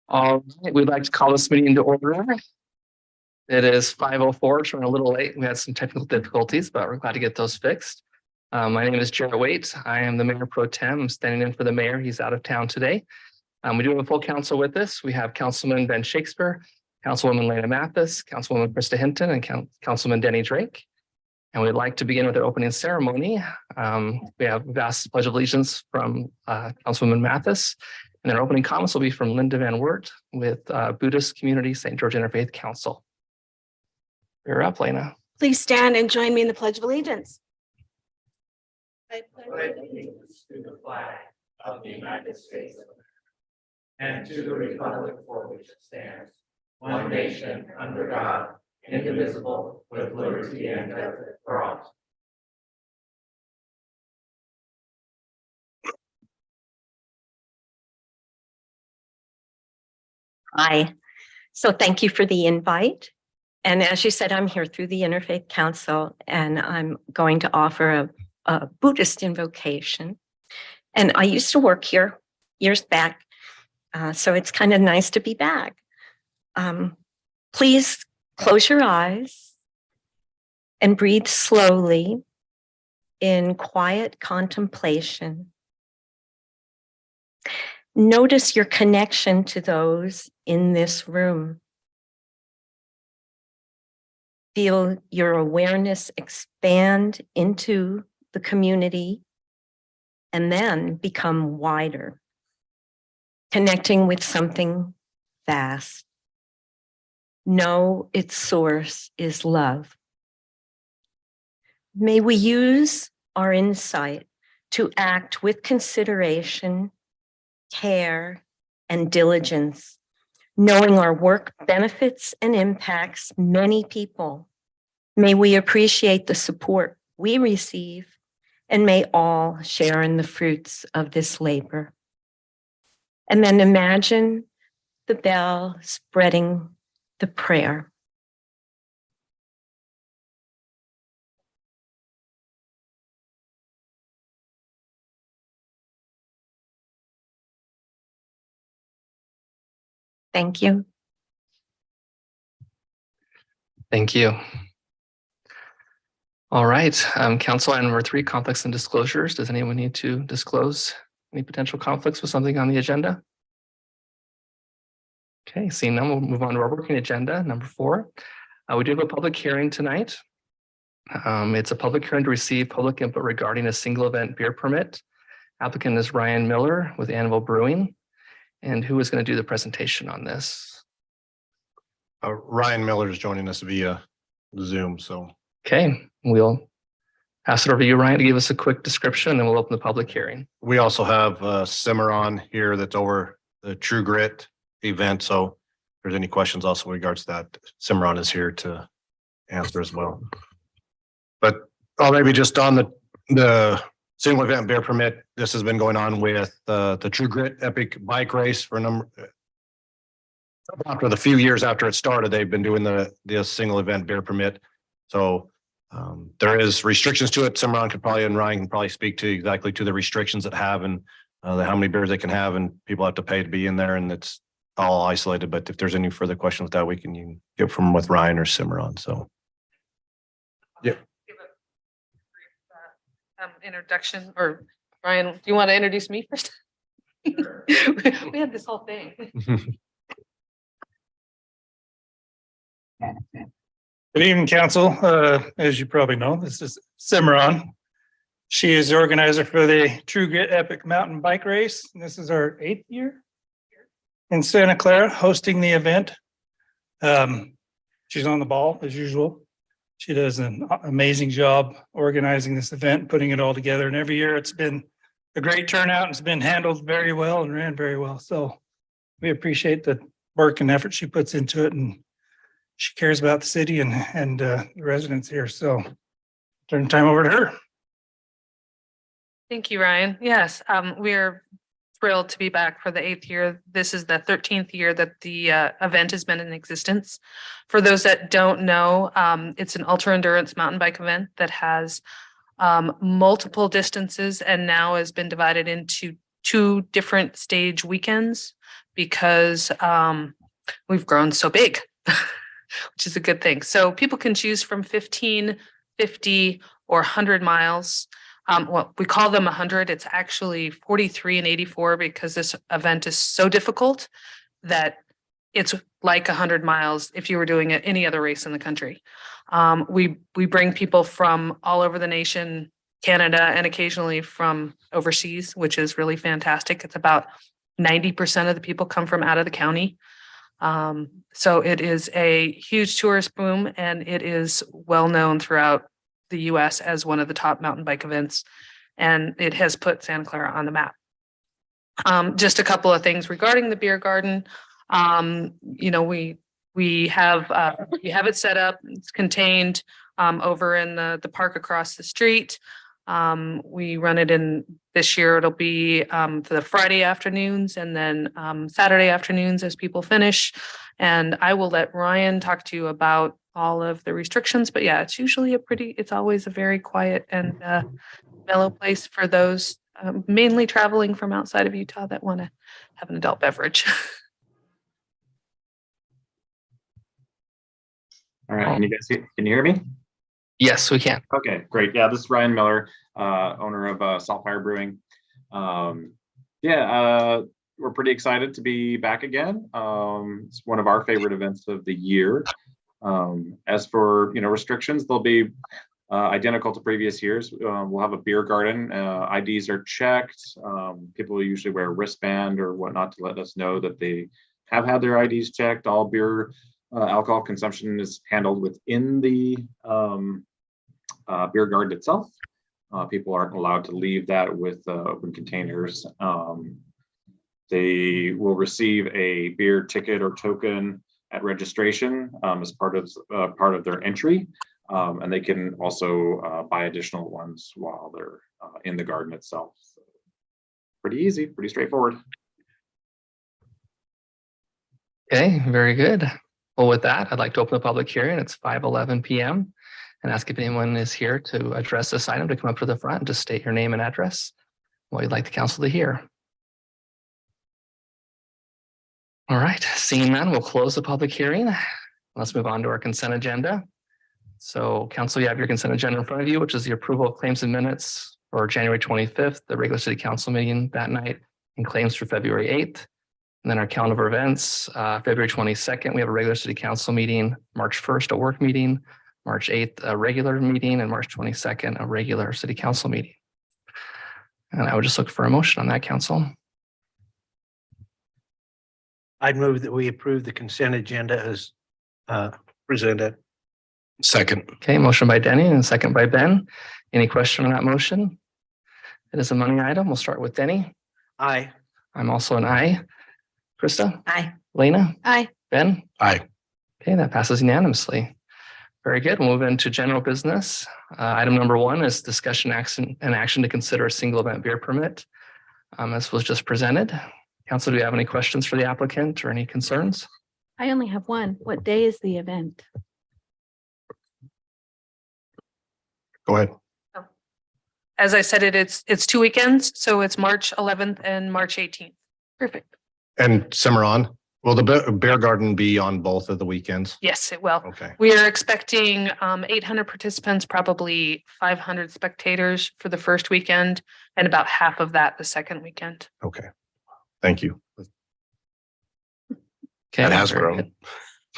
All right, we'd like to call this meeting to order. It is 5:04, so we're a little late. We had some technical difficulties, but we're glad to get those fixed. My name is Jarrett Waite. I am the Mayor Pro Tem. I'm standing in for the mayor. He's out of town today. We do have a full council with us. We have Councilman Ben Shakespeare, Councilwoman Lena Mathis, Councilwoman Krista Hinton, and Councilman Denny Drake. And we'd like to begin with our opening ceremony. We have vast pledge of allegiance from Councilwoman Mathis. And their opening comments will be from Linda Van Wert with Buddhist Community St. George Interfaith Council. You're up, Lena. Please stand and join me in the Pledge of Allegiance. I pledge allegiance to the flag of the United States of America and to the republic for which it stands, one nation under God, indivisible, with liberty and justice for all. Hi. So thank you for the invite. And as you said, I'm here through the Interfaith Council, and I'm going to offer a Buddhist invocation. And I used to work here years back, so it's kind of nice to be back. Please close your eyes and breathe slowly in quiet contemplation. Notice your connection to those in this room. Feel your awareness expand into the community and then become wider, connecting with something vast. Know its source is love. May we use our insight to act with consideration, care, and diligence, knowing our work benefits and impacts many people. May we appreciate the support we receive, and may all share in the fruits of this labor. And then imagine the bell spreading the prayer. Thank you. Thank you. All right, council item number 3, conflicts and disclosures. Does anyone need to disclose any potential conflicts with something on the agenda? Okay, seeing none, we'll move on to our working agenda, number 4. We do have a public hearing tonight. It's a public hearing to receive public input regarding a single event beer permit. Applicant is Ryan Miller with Anvil Brewing. And who is going to do the presentation on this? Ryan Miller is joining us via Zoom. So, okay, we'll pass it over to you, Ryan, to give us a quick description, and then we'll open the public hearing. We also have Cimarron here that's over the True Grit event. So, if there's any questions also in regards to that, Cimarron is here to answer as well. But maybe just on the single event beer permit, this has been going on with the True Grit Epic Bike Race for after the few years after it started. They've been doing the single event beer permit. So there is restrictions to it. Cimarron could probably, and Ryan can probably speak to exactly to the restrictions that have and how many beers they can have, and people have to pay to be in there, and it's all isolated. But if there's any further questions with that, we can get from with Ryan or Cimarron. So yeah. Introduction, or Ryan, do you want to introduce me first? We had this whole thing. Good evening, council. As you probably know, this is Cimarron. She is the organizer for the True Grit Epic Mountain Bike Race. This is our 8th year in Santa Clara hosting the event. She's on the ball as usual. She does an amazing job organizing this event, putting it all together. And every year it's been a great turnout. It's been handled very well and ran very well. So we appreciate the work and effort she puts into it. And she cares about the city and the residents here. So turn the time over to her. Thank you, Ryan. Yes, we're thrilled to be back for the 8th year. This is the 13th year that the event has been in existence. For those that don't know, it's an ultra endurance mountain bike event that has multiple distances and now has been divided into 2 different stage weekends because we've grown so big, which is a good thing. So people can choose from 15, 50, or 100 miles. Well, we call them 100. It's actually 43 and 84 because this event is so difficult that it's like 100 miles if you were doing it any other race in the country. We bring people from all over the nation, Canada, and occasionally from overseas, which is really fantastic. It's about 90% of the people come from out of the county. So it is a huge tourist boom, and it is well known throughout the US as one of the top mountain bike events, and it has put Santa Clara on the map. Just a couple of things regarding the beer garden. We have it set up, it's contained over in the park across the street. We run it in this year, it'll be for the Friday afternoons and then Saturday afternoons as people finish. And I will let Ryan talk to you about all of the restrictions, but yeah, it's always a very quiet and mellow place for those mainly traveling from outside of Utah that want to have an adult beverage. All right, can you hear me? Yes, we can. Okay, great. Yeah, this is Ryan Miller, owner of Saltfire Brewing. We're pretty excited to be back again. It's one of our favorite events of the year. As for restrictions, they'll be identical to previous years. We'll have a beer garden. IDs are checked. People usually wear a wristband or whatnot to let us know that they have had their IDs checked. All beer alcohol consumption is handled within the beer garden itself. People aren't allowed to leave that with open containers. They will receive a beer ticket or token at registration as part of their entry, and they can also buy additional ones while they're in the garden itself. So pretty easy, pretty straightforward. Okay, very good. Well, with that, I'd like to open the public hearing. It's 5:11 p.m. and ask if anyone is here to address this item to come up to the front and just state your name and address, what you'd like the council to hear. All right, seeing none, we'll close the public hearing. Let's move on to our consent agenda. So council, you have your consent agenda in front of you, which is the approval of claims and minutes for January 25th, the regular city council meeting that night, and claims for February 8th. And then our calendar of events, February 22nd, we have a regular city council meeting, March 1st, a work meeting, March 8th, a regular meeting, and March 22nd, a regular city council meeting. And I would just look for a motion on that, council. I'd move that we approve the consent agenda as presented. Second. Okay, motion by Denny and second by Ben. Any question on that motion? It is a money item. We'll start with Denny. Aye. I'm also an aye. Krista? Aye. Lena? Aye. Ben? Aye. Okay, that passes unanimously. Very good. We'll move into general business. Item number 1 is discussion action to consider a single event beer permit. This was just presented. Council, do you have any questions for the applicant or any concerns? I only have one. What day is the event? Go ahead. As I said, it's 2 weekends, so it's March 11th and March 18th. Perfect. And Cimarron, will the beer garden be on both of the weekends? Yes, it will. Okay. We are expecting 800 participants, probably 500 spectators for the first weekend, and about half of that the second weekend. Okay. Thank you. Okay, That has very grown. good.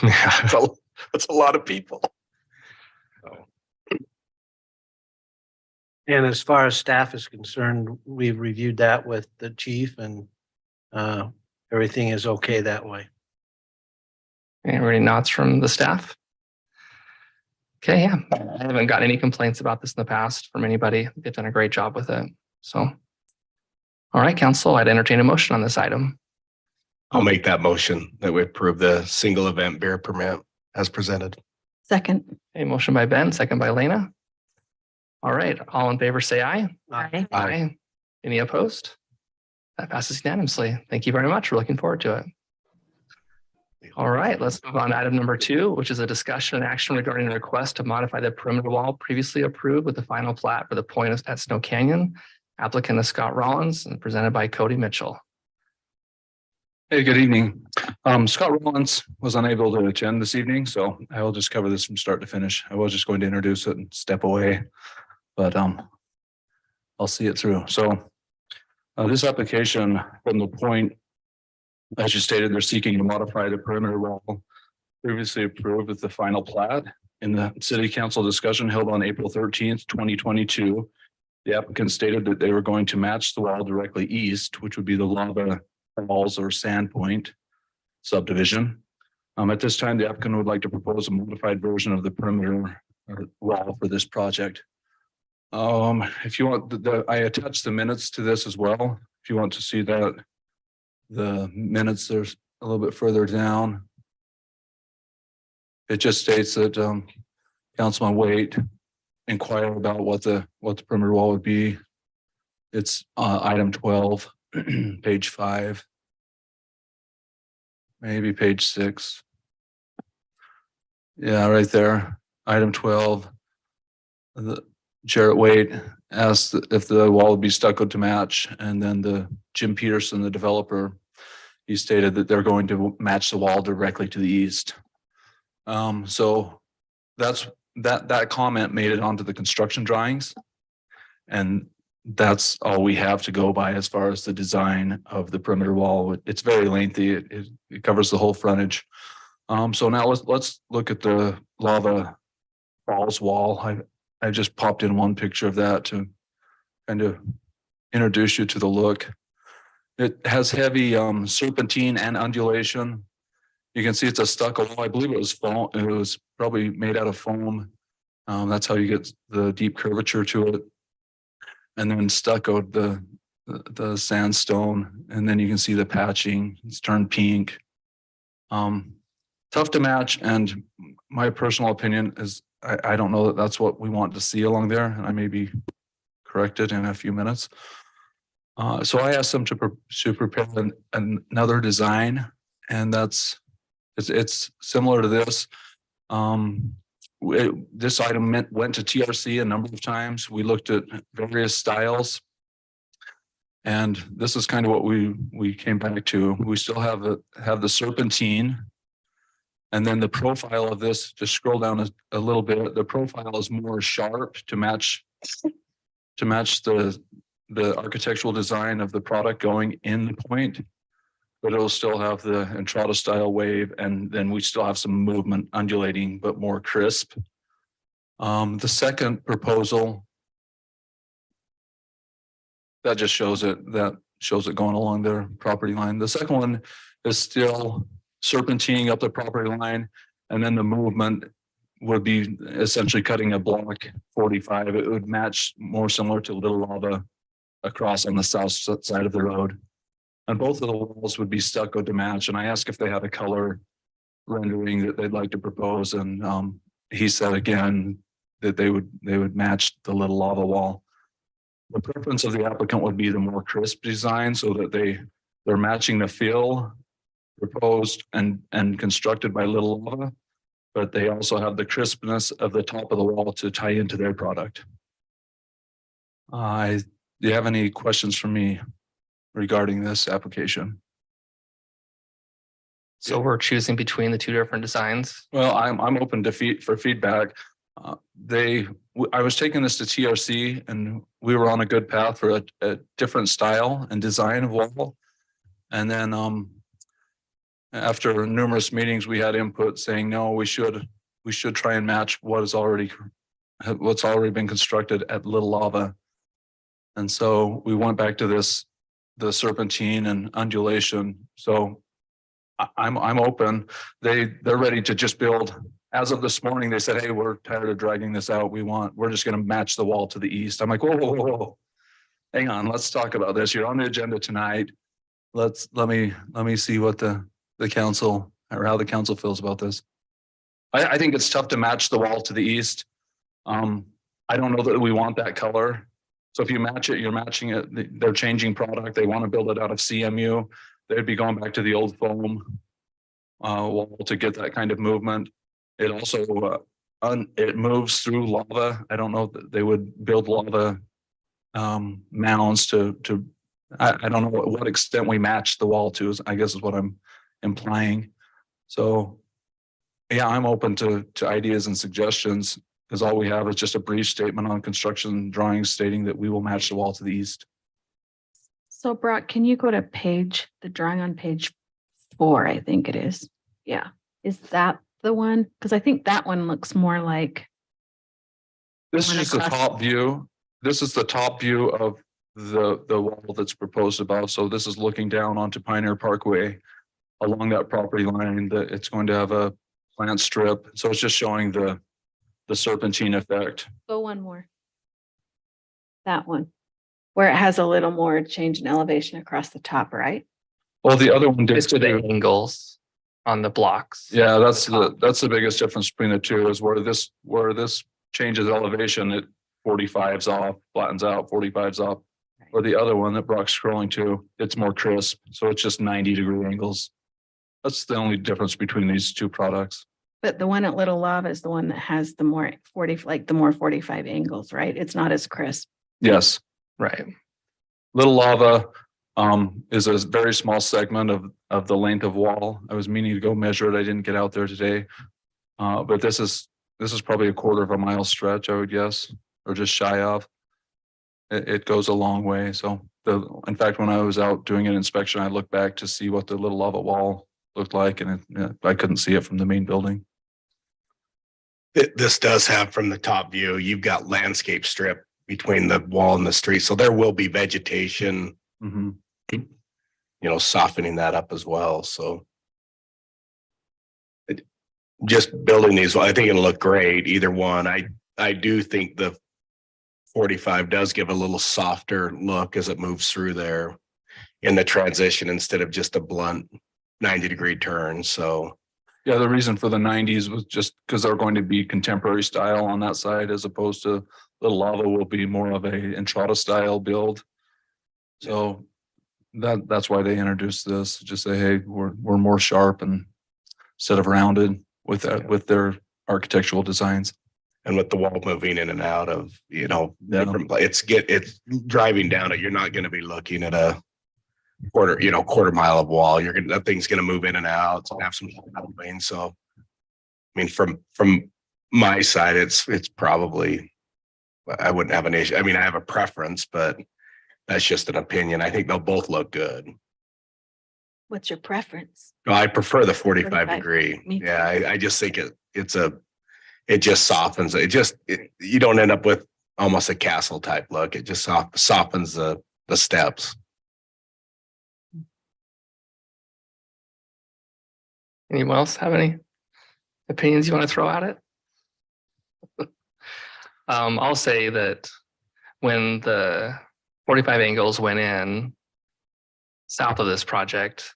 Yeah, that's a lot of people. And as far as staff is concerned, we've reviewed that with the chief and everything is okay that way. Any nods from the staff? Okay, yeah, I haven't got any complaints about this in the past from anybody. They've done a great job with it. So, all right, council, I'd entertain a motion on this item. I'll make that motion that we approve the single event beer permit as presented. Second. A motion by Ben, second by Lena. All right, all in favor, say aye. Aye. Aye. Any opposed? That passes unanimously. Thank you very much. We're looking forward to it. All right, let's move on to item number 2, which is a discussion and action regarding a request to modify the perimeter wall previously approved with the final plat for the point at Snow Canyon Applicant is Scott Rollins and presented by Cody Mitchell. Hey, good evening. Scott Rollins was unable to attend this evening, so I will just cover this from start to finish. I was just going to introduce it and step away, but I'll see it through. So this application from the point, as you stated, they're seeking to modify the perimeter wall previously approved with the final plat in the city council discussion held on April 13th, 2022. The applicant stated that they were going to match the wall directly east, which would be the Lava Falls or Sandpoint subdivision. At this time, the applicant would like to propose a modified version of the perimeter wall for this project. If you want, I attached the minutes to this as well. If you want to see that, the minutes, there's a little bit further down. It just states that Councilman Waite inquired about what the perimeter wall would be. It's item 12, page 5, maybe page 6. Yeah, right there, item 12. Jarrett Waite asked if the wall would be stucco to match, and then Jim Peterson, the developer, he stated that they're going to match the wall directly to the east. So that comment made it onto the construction drawings, and that's all we have to go by as far as the design of the perimeter wall. It's very lengthy. It covers the whole frontage. So now let's look at the Lava Falls wall. I just popped in one picture of that to kind of introduce you to the look. It has heavy serpentine and undulation. You can see it's a stucco wall. I believe it was foam. It was probably made out of foam. That's how you get the deep curvature to it. And then stuccoed the sandstone, and then you can see the patching. It's turned pink. Tough to match, and my personal opinion is I don't know that that's what we want to see along there, and I may be corrected in a few minutes. So I asked them to prepare another design, and it's similar to this. This item went to TRC a number of times. We looked at various styles, and this is kind of what we came back to. We still have the serpentine. And then the profile of this, just scroll down a little bit, the profile is more sharp to match the architectural design of the product going in the point, but it'll still have the entrada style wave, and then we still have some movement undulating, but more crisp. The second proposal, that just shows it going along their property line. The second one is still serpentining up the property line, and then the movement would be essentially cutting a block 45. It would match more similar to Little Lava across on the south side of the road. And both of the walls would be stucco to match. And I asked if they had a color rendering that they'd like to propose. And he said again that they would match the Little Lava wall. The preference of the applicant would be the more crisp design, so that they're matching the fill proposed and constructed by Little Lava, but they also have the crispness of the top of the wall to tie into their product. Do you have any questions for me regarding this application? So we're choosing between the two different designs. Well, I'm open to for feedback. I was taking this to TRC, and we were on a good path for a different style and design of wall. And then after numerous meetings, we had input saying, no, we should try and match what's already been constructed at Little Lava. And so we went back to the serpentine and undulation. So I'm open. They're ready to just build. As of this morning, they said, hey, we're tired of dragging this out. We're just going to match the wall to the east. I'm like, whoa. Hang on, let's talk about this. You're on the agenda tonight. Let me see what the council, or how the council feels about this. I think it's tough to match the wall to the east. I don't know that we want that color. So if you match it, you're matching it. They're changing product. They want to build it out of CMU. They'd be going back to the old foam wall to get that kind of movement. It also it moves through lava. I don't know that they would build lava mounds I don't know what extent we match the wall to, I guess is what I'm implying. So, yeah, I'm open to ideas and suggestions, because all we have is just a brief statement on construction drawings stating that we will match the wall to the east. So Brock, can you go to the drawing on page 4, I think it is. Yeah. Is that the one? Because I think that one looks more like, This One is the across- top view. This is the top view of the wall that's proposed above. So this is looking down onto Pioneer Parkway along that property line. That it's going to have a plant strip. So it's just showing the serpentine effect. go one more. That one, where it has a little more change in elevation across the top, right? Well, the other one did It's the too. angles on the blocks. Yeah, that's top. that's the biggest difference between the two, is where this changes elevation, it 45's off, flattens out, 45's off. Or the other one that Brock's scrolling to, it's more crisp. So it's just 90-degree angles. That's the only difference between these two products. But the one at Little Lava is the one that has the more 45 angles, right? It's not as crisp. Yes. Right. Little Lava is a very small segment of the length of wall. I was meaning to go measure it. I didn't get out there today. But this is probably a quarter of a mile stretch, I would guess, or just shy of. It goes a long way. So in fact, when I was out doing an inspection, I looked back to see what the Little Lava wall looked like, and I couldn't see it from the main building. This does have, from the top view, you've got landscape strip between the wall and the street. So there will be vegetation, Mhm. softening that up as well. So just building these, I think it'll look great, either one. I do think the 45 does give a little softer look as it moves through there in the transition, instead of just a blunt 90-degree turn. So Yeah, the reason for the 90s was just because they're going to be contemporary style on that side, as opposed to Little Lava will be more of a entrada style build. So that's why they introduced this. Just say, hey, we're more sharp and instead of rounded with their architectural designs. and with the wall moving in and out of, different, it's driving down it. You're not going to be looking at a quarter mile of wall. That thing's going to move in and out. It's gonna have some moving. So, I mean, from my side, it's probably, I wouldn't have an issue. I mean, I have a preference, but that's just an opinion. I think they'll both look good. What's your preference? I prefer the 45 45. degree. Me too. Yeah, I just think it just softens it. You don't end up with almost a castle type look. It just softens the steps. Anyone else have any opinions you want to throw at it? I'll say that when the 45 angles went in south of this project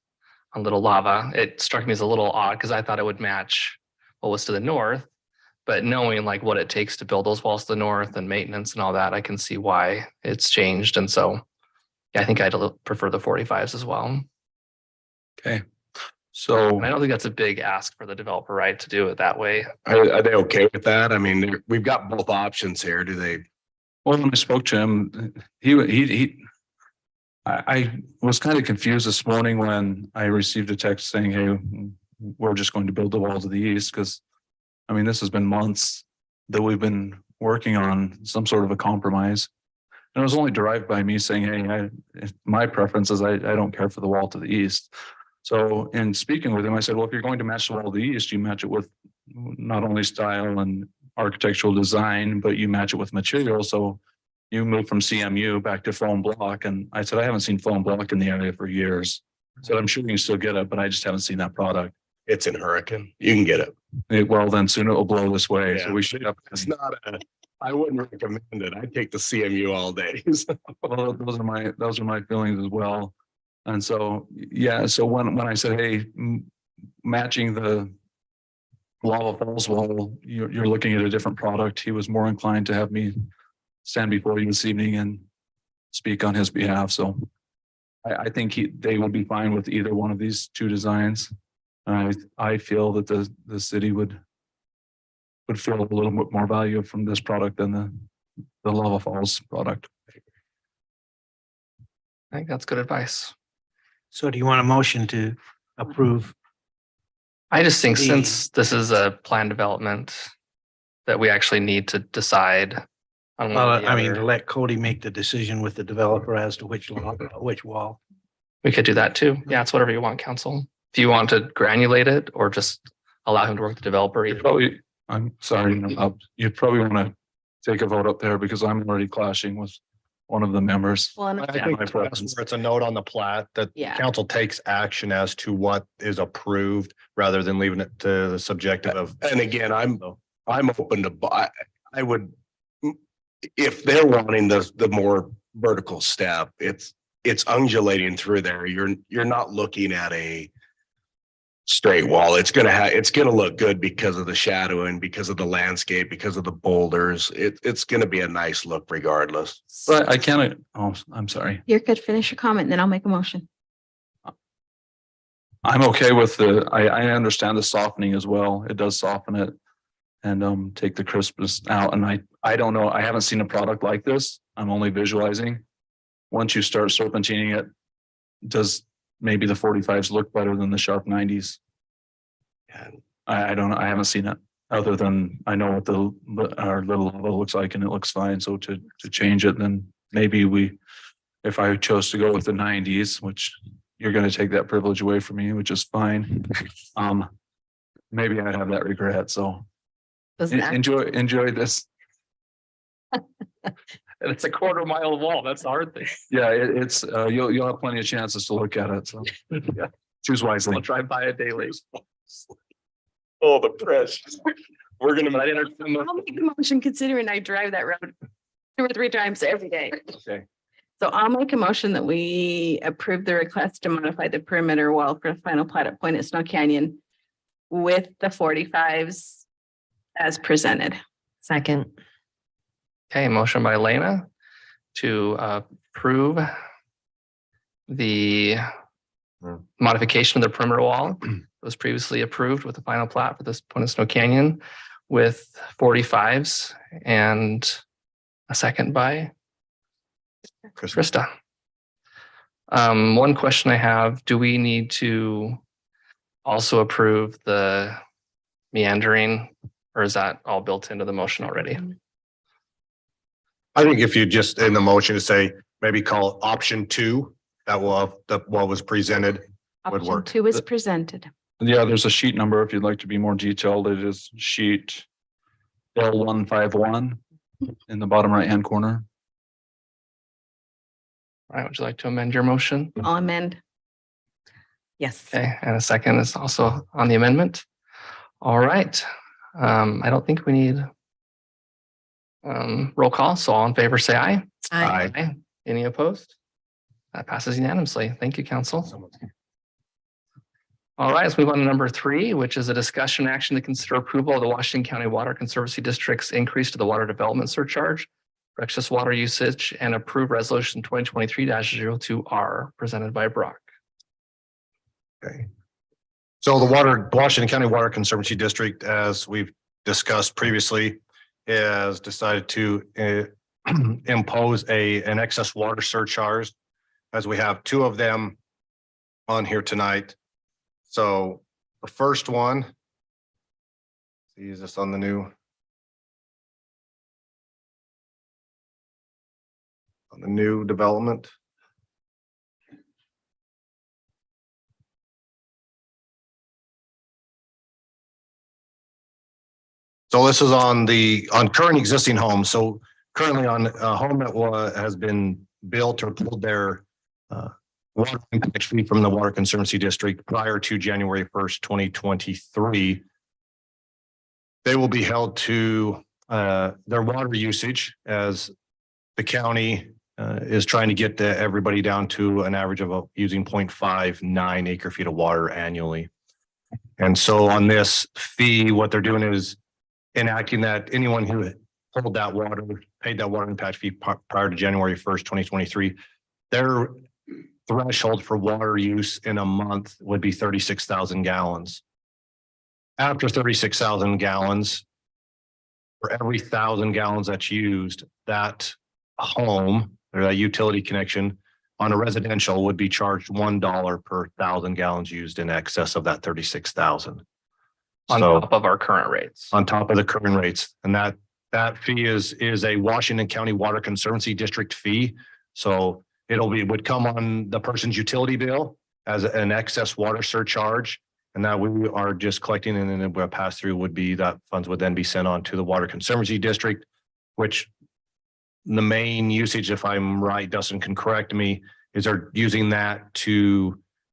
on Little Lava, it struck me as a little odd because I thought it would match what was to the north. But knowing like what it takes to build those walls to the north and maintenance and all that, I can see why it's changed. And so yeah, I think I'd prefer the 45s as well. Okay. So And I don't think that's a big ask for the developer, right, to do it that way. Are they okay with that? I mean, we've got both options here. Do they? well, when I spoke to him, I was kind of confused this morning when I received a text saying, hey, we're just going to build the wall to the east, because I mean, this has been months that we've been working on some sort of a compromise. And it was only derived by me saying, hey, my preference is I don't care for the wall to the east. So in speaking with him, I said, well, if you're going to match the wall to the east, you match it with not only style and architectural design, but you match it with material. So you move from CMU back to foam block. And I said, I haven't seen foam block in the area for years. So I'm sure you can still get it, but I just haven't seen that product. It's in Hurricane. You can get it. Well, then soon it will blow this way. Yeah, So we should have. It's not I wouldn't recommend it. I'd take the CMU all day. Well, those are my feelings as well. And so, yeah, so when I said, hey, matching the Lava Falls wall, you're looking at a different product, he was more inclined to have me stand before you this evening and speak on his behalf. So I think they would be fine with either one of these two designs. I feel that the city would feel a little bit more value from this product than the Lava Falls product. I think that's good advice. So do you want a motion to approve? I just think The- since this is a plan development that we actually need to decide on one Well, or the I mean, to other. let Cody make the decision with the developer as to which wall. We could do that too. Yeah, it's whatever you want, council. If you want to granulate it or just allow him to work with the developer. You either. probably, I'm sorry, you probably want to take a vote up there because I'm already clashing with one of the members. Well, and I Yeah, think my that's preference. where it's a note on the plat that Yeah. council takes action as to what is approved rather than leaving it to the subjective of. And again, I'm open to buy, I would. If they're wanting the more vertical step, it's undulating through there. You're not looking at a straight wall. It's gonna look good because of the shadowing, because of the landscape, because of the boulders. It's gonna be a nice look regardless. But I can't, oh, I'm sorry. You're good. Finish your comment, then I'll make a motion. I'm okay with I understand the softening as well. It does soften it. And take the crispness out. And I don't know, I haven't seen a product like this. I'm only visualizing. Once you start serpentining it, does maybe the 45s look better than the sharp 90s? And I don't know. I haven't seen it other than I know what our little lava looks like and it looks fine. So to change it, then maybe if I chose to go with the 90s, which you're going to take that privilege away from me, which is fine. Maybe I'd have that regret. So Does that, enjoy this. And it's a quarter mile of wall. That's the hard thing. Yeah, it's you'll have plenty of chances to look at it. So Yeah. choose wisely. I'll drive by it daily. oh, the press. We're But I gonna. didn't understand I'll make the motion considering I drive that road 2 or 3 times every day. Okay. So I'll make a motion that we approve the request to modify the perimeter wall for the final plat at Point at Snow Canyon with the 45s as presented. Second. Okay, motion by Elena to approve the modification of the perimeter wall that was previously approved with the final plat for this Point of Snow Canyon with 45s and a second by Krista. One question I have, do we need to also approve the meandering, or is that all built into the motion already? I think if you just in the motion to say, maybe call it option 2, that what was presented would option work. 2 is presented. Yeah, there's a sheet number if you'd like to be more detailed. It is sheet L151 in the bottom right hand corner. All right, would you like to amend your motion? I'll amend. Yes. Okay, and a second is also on the amendment. All right. I don't think we need roll call. So all in favor, say aye. Aye. Any opposed? That passes unanimously. Thank you, council. All right, let's move on to number 3, which is a discussion action to consider approval of the Washington County Water Conservancy District's increase to the water development surcharge for excess water usage and approve resolution 2023-02R presented by Brock. Okay. So the Washington County Water Conservancy District, as we've discussed previously, has decided to impose an excess water surcharge, as we have 2 of them on here tonight. So the first one, is this on the new development? So this is on current existing homes. So currently on a home that has been built or pulled their water impact fee from the Water Conservancy District prior to January 1st, 2023. They will be held to their water usage, as the county is trying to get everybody down to an average of using 0.59 acre feet of water annually. And so on this fee, what they're doing is enacting that anyone who pulled that water, paid that water impact fee prior to January 1st, 2023, their threshold for water use in a month would be 36,000 gallons. After 36,000 gallons, for every 1,000 gallons that's used, that home or that utility connection on a residential would be charged $1 per 1,000 gallons used in excess of that 36,000. On So top of our current rates. on top of the current rates, and that fee is a Washington County Water Conservancy District fee. So would come on the person's utility bill as an excess water surcharge. And that we are just collecting, and then a pass through would be that funds would then be sent on to the Water Conservancy District, which the main usage, if I'm right, Dustin can correct me, is they're using that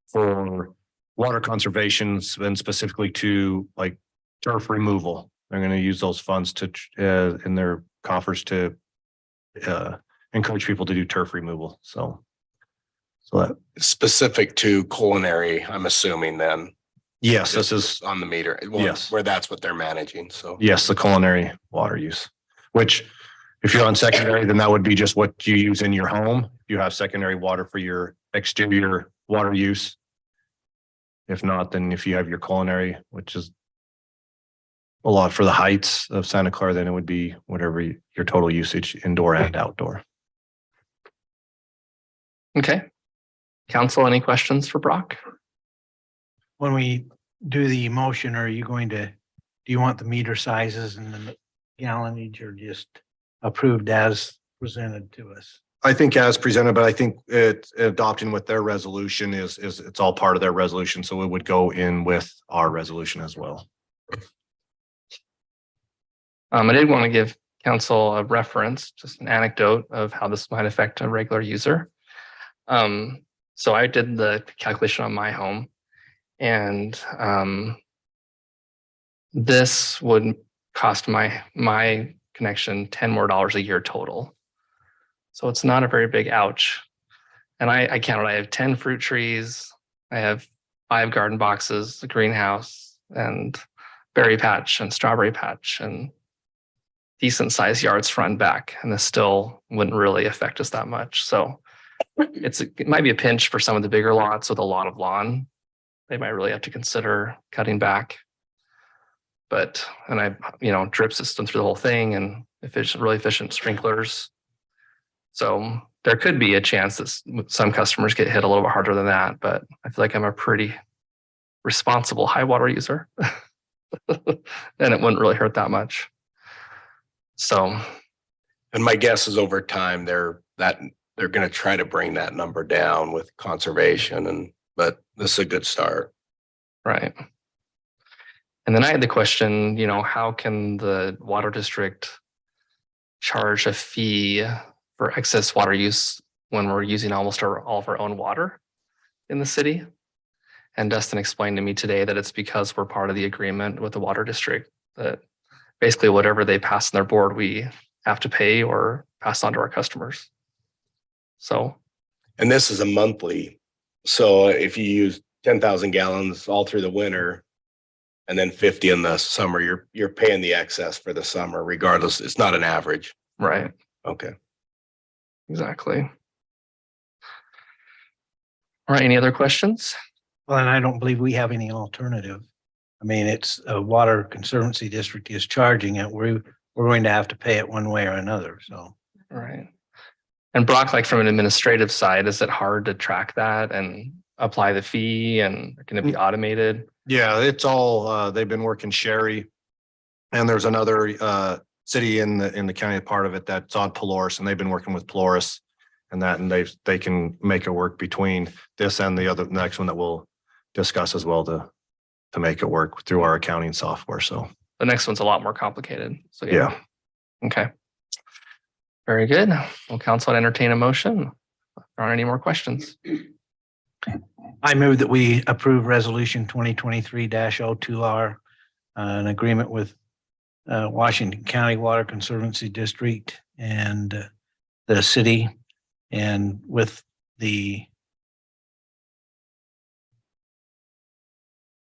for water conservations and specifically to like turf removal. They're going to use those funds to in their coffers to encourage people to do turf removal. So that, Specific to culinary, I'm assuming then. yes, this is, On the meter. Yes. Where that's what they're managing, so. yes, the culinary water use, which if you're on secondary, then that would be just what you use in your home. You have secondary water for your exterior water use. If not, then if you have your culinary, which is a lot for the heights of Santa Clara, then it would be whatever your total usage indoor and outdoor. Okay. Council, any questions for Brock? When we do the motion, are you going to, do you want the meter sizes and the gallonage or just approved as presented to us? I think as presented, but I think adopting with their resolution is it's all part of their resolution. So it would go in with our resolution as well. I did want to give council a reference, just an anecdote of how this might affect a regular user. So I did the calculation on my home, and this would cost my connection $10 more a year total. So it's not a very big ouch. And I counted, I have 10 fruit trees, I have 5 garden boxes, a greenhouse, and berry patch and strawberry patch, and decent sized yards front and back. And this still wouldn't really affect us that much. So it might be a pinch for some of the bigger lots with a lot of lawn. They might really have to consider cutting back. But, and I, drip system through the whole thing and really efficient sprinklers. So there could be a chance that some customers get hit a little bit harder than that, but I feel like I'm a pretty responsible high water user. And it wouldn't really hurt that much. So. And my guess is over time, they're going to try to bring that number down with conservation but this is a good start. Right. And then I had the question, how can the water district charge a fee for excess water use when we're using almost all of our own water in the city? And Dustin explained to me today that it's because we're part of the agreement with the water district, that basically whatever they pass on their board, we have to pay or pass on to our customers. So. And this is a monthly. So if you use 10,000 gallons all through the winter and then 50 in the summer, you're paying the excess for the summer regardless. It's not an average. Right. Okay. Exactly. All right. Any other questions? Well, and I don't believe we have any alternative. I mean, it's a water conservancy district is charging it. We're going to have to pay it one way or another. So. Right. And Brock, like from an administrative side, is it hard to track that and apply the fee, and can it be automated? Yeah, it's all, they've been working Sherry, and there's another city in the county part of it that's on Polaris, and they've been working with Polaris and they can make it work between this and the next one that we'll discuss as well to make it work through our accounting software. So the next one's a lot more complicated. So yeah. Okay. Very good. Well, council, I'd entertain a motion. Aren't any more questions? I move that we approve resolution 2023-02R, an agreement with Washington County Water Conservancy District and the city, and with the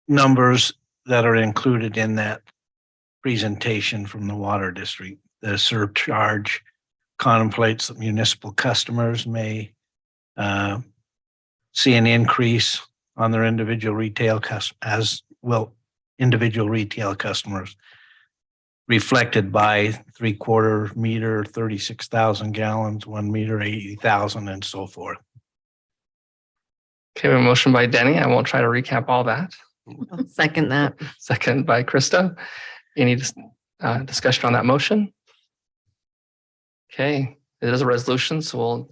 numbers that are included in that presentation from the water district. The surcharge contemplates that municipal customers may see an increase on their individual retail individual retail customers, reflected by 3/4 meter, 36,000 gallons, 1 meter, 80,000, and so forth. Okay, we have a motion by Denny. I won't try to recap all that. I'll second that. Second by Krista. Any discussion on that motion? Okay, it is a resolution, so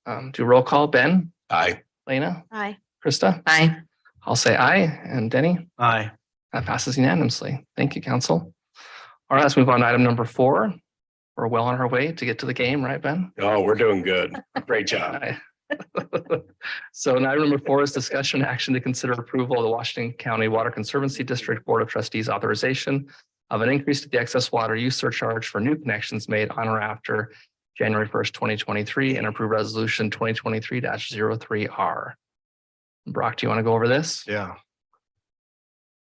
we'll do roll call. Ben, Aye. Lena, Aye. Krista. Aye. I'll say aye, and Denny. Aye. That passes unanimously. Thank you, council. All right, let's move on to item number 4. We're well on our way to get to the game, right, Ben? Oh, we're doing good. Great job. Aye. So now item number 4 is discussion action to consider approval of the Washington County Water Conservancy District Board of Trustees authorization of an increase to the excess water use surcharge for new connections made on or after January 1st, 2023, and approve resolution 2023-03R. Brock, do you want to go over this? Yeah.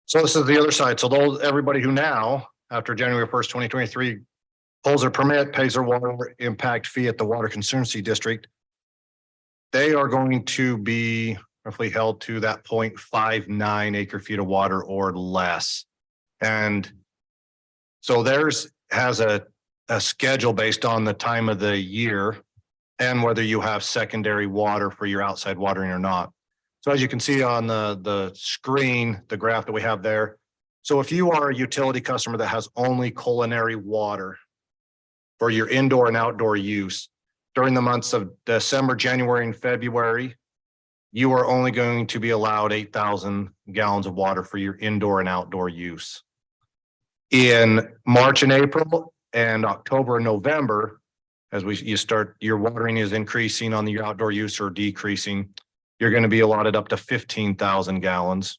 So this is the other side. So those, everybody who now, after January 1st, 2023, pulls their permit, pays their water impact fee at the Water Conservancy District, they are going to be roughly held to that 0.59 acre feet of water or less. And so theirs has a schedule based on the time of the year and whether you have secondary water for your outside watering or not. So as you can see on the screen, the graph that we have there. So if you are a utility customer that has only culinary water for your indoor and outdoor use during the months of December, January, and February, you are only going to be allowed 8,000 gallons of water for your indoor and outdoor use. In March and April and October and November, as you start, your watering is increasing on your outdoor use or decreasing, you're going to be allotted up to 15,000 gallons.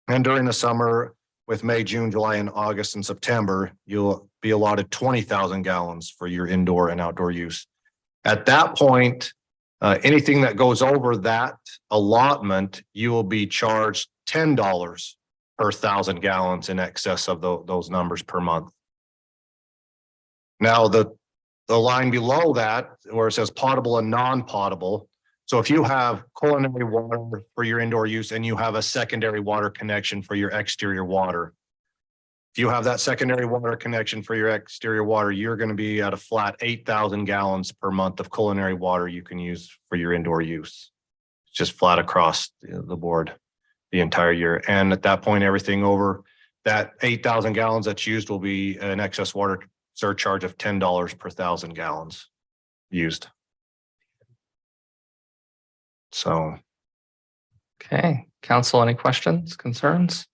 And during the summer with May, June, July, and August and September, you'll be allotted 20,000 gallons for your indoor and outdoor use. At that point, anything that goes over that allotment, you will be charged $10 per 1,000 gallons in excess of those numbers per month. Now, the line below that, where it says potable and non-potable. So if you have culinary water for your indoor use and you have a secondary water connection for your exterior water, if you have that secondary water connection for your exterior water, you're going to be at a flat 8,000 gallons per month of culinary water you can use for your indoor use. It's just flat across the board the entire year. And at that point, everything over that 8,000 gallons that's used will be an excess water surcharge of $10 per 1,000 gallons used. So. Okay, council, any questions, concerns?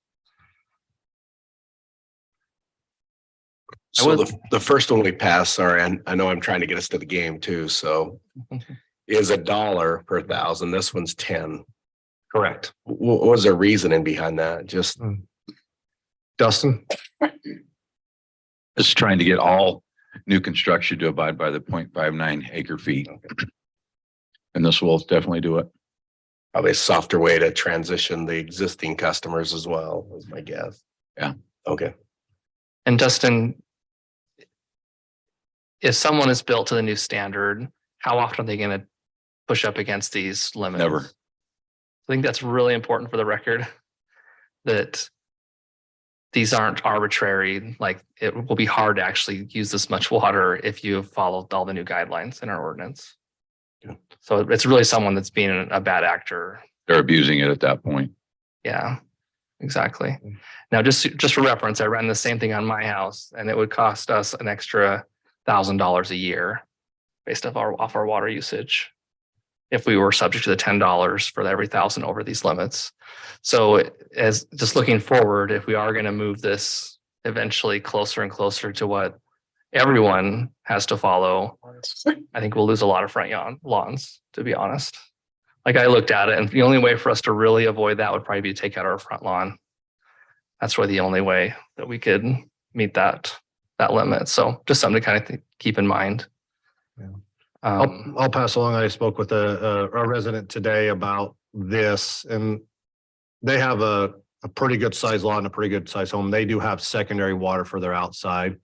So the first one we passed, sorry, I know I'm trying to get us to the game too, so is $1 per 1,000. This one's 10. Correct. What was the reasoning behind that? Just Dustin? Just trying to get all new construction to abide by the 0.59 acre feet. And this will definitely do it. probably a softer way to transition the existing customers as well, is my guess. Yeah. Okay. And Dustin, if someone is built to the new standard, how often are they going to push up against these limits? Never. I think that's really important for the record, that these aren't arbitrary. Like, it will be hard to actually use this much water if you have followed all the new guidelines in our ordinance. Yeah. So it's really someone that's being a bad actor. They're abusing it at that point. Yeah, exactly. Now, just for reference, I ran the same thing on my house, and it would cost us an extra $1,000 a year based off our water usage, if we were subject to the $10 for every 1,000 over these limits. So as just looking forward, if we are going to move this eventually closer and closer to what everyone has to follow, I think we'll lose a lot of front lawns, to be honest. Like, I looked at it, and the only way for us to really avoid that would probably be to take out our front lawn. That's really the only way that we could meet that limit. So just something to kind of keep in mind. Yeah. I'll pass along. I spoke with a resident today about this, and they have a pretty good size lot and a pretty good size home. They do have secondary water for their outside,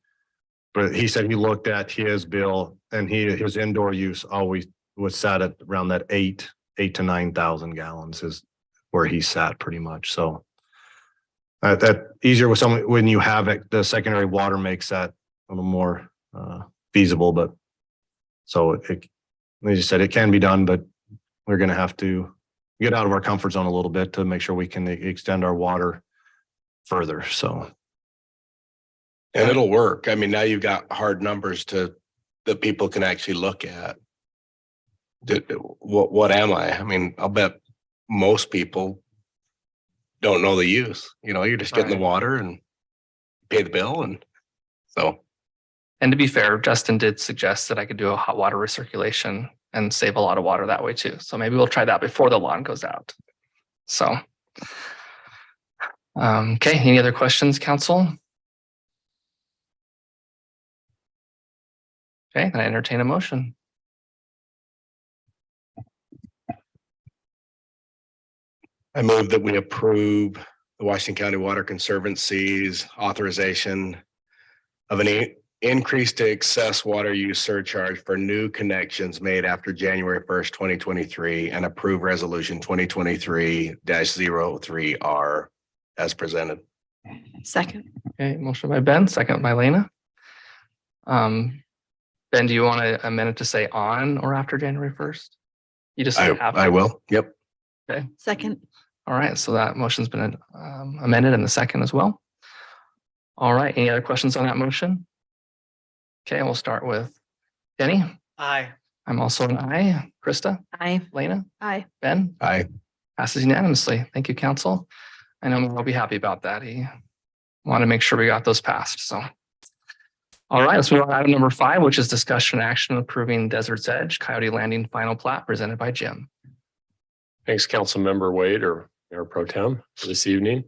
but he said he looked at his bill, and his indoor use always was sat at around that 8,000 to 9,000 gallons is where he sat pretty much. So that easier with someone when you have it, the secondary water makes that a little more feasible, but so like you said, it can be done, but we're going to have to get out of our comfort zone a little bit to make sure we can extend our water further. So. And it'll work. I mean, now you've got hard numbers that people can actually look at. What am I? I mean, I'll bet most people don't know the use. You know, you're just getting the Right. water and pay the bill, and so. And to be fair, Justin did suggest that I could do a hot water recirculation and save a lot of water that way too. So maybe we'll try that before the lawn goes out. So. Okay, any other questions, council? Okay, then I entertain a motion. I move that we approve the Washington County Water Conservancy's authorization of an increase to excess water use surcharge for new connections made after January 1st, 2023, and approve resolution 2023-03R as presented. Second. Okay, motion by Ben, second by Lena. Ben, do you want to amend it to say on or after January 1st? You just say after. I will. Yep. Second. All right, so that motion's been amended in the second as well. All right, any other questions on that motion? Okay, we'll start with Jenny. Aye. I'm also an aye. Krista, Aye. Lena, Aye. Ben, Aye. passes unanimously. Thank you, council. I know we'll be happy about that. He wanted to make sure we got those passed, so. All right, let's move on to item number 5, which is discussion and action approving Desert's Edge Coyote Landing final plat presented by Jim. Thanks, Council Member Wade or Mayor Pro Tem for this evening.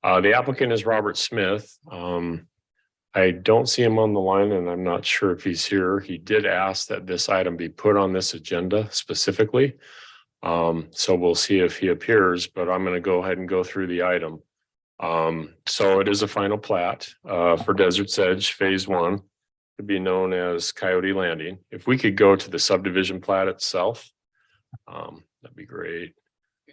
The applicant is Robert Smith. I don't see him on the line and I'm not sure if he's here. He did ask that this item be put on this agenda specifically. So we'll see if he appears, but I'm going to go ahead and go through the item. So it is a final plat for Desert's Edge Phase 1 to be known as Coyote Landing. If we could go to the subdivision plat itself, that'd be great.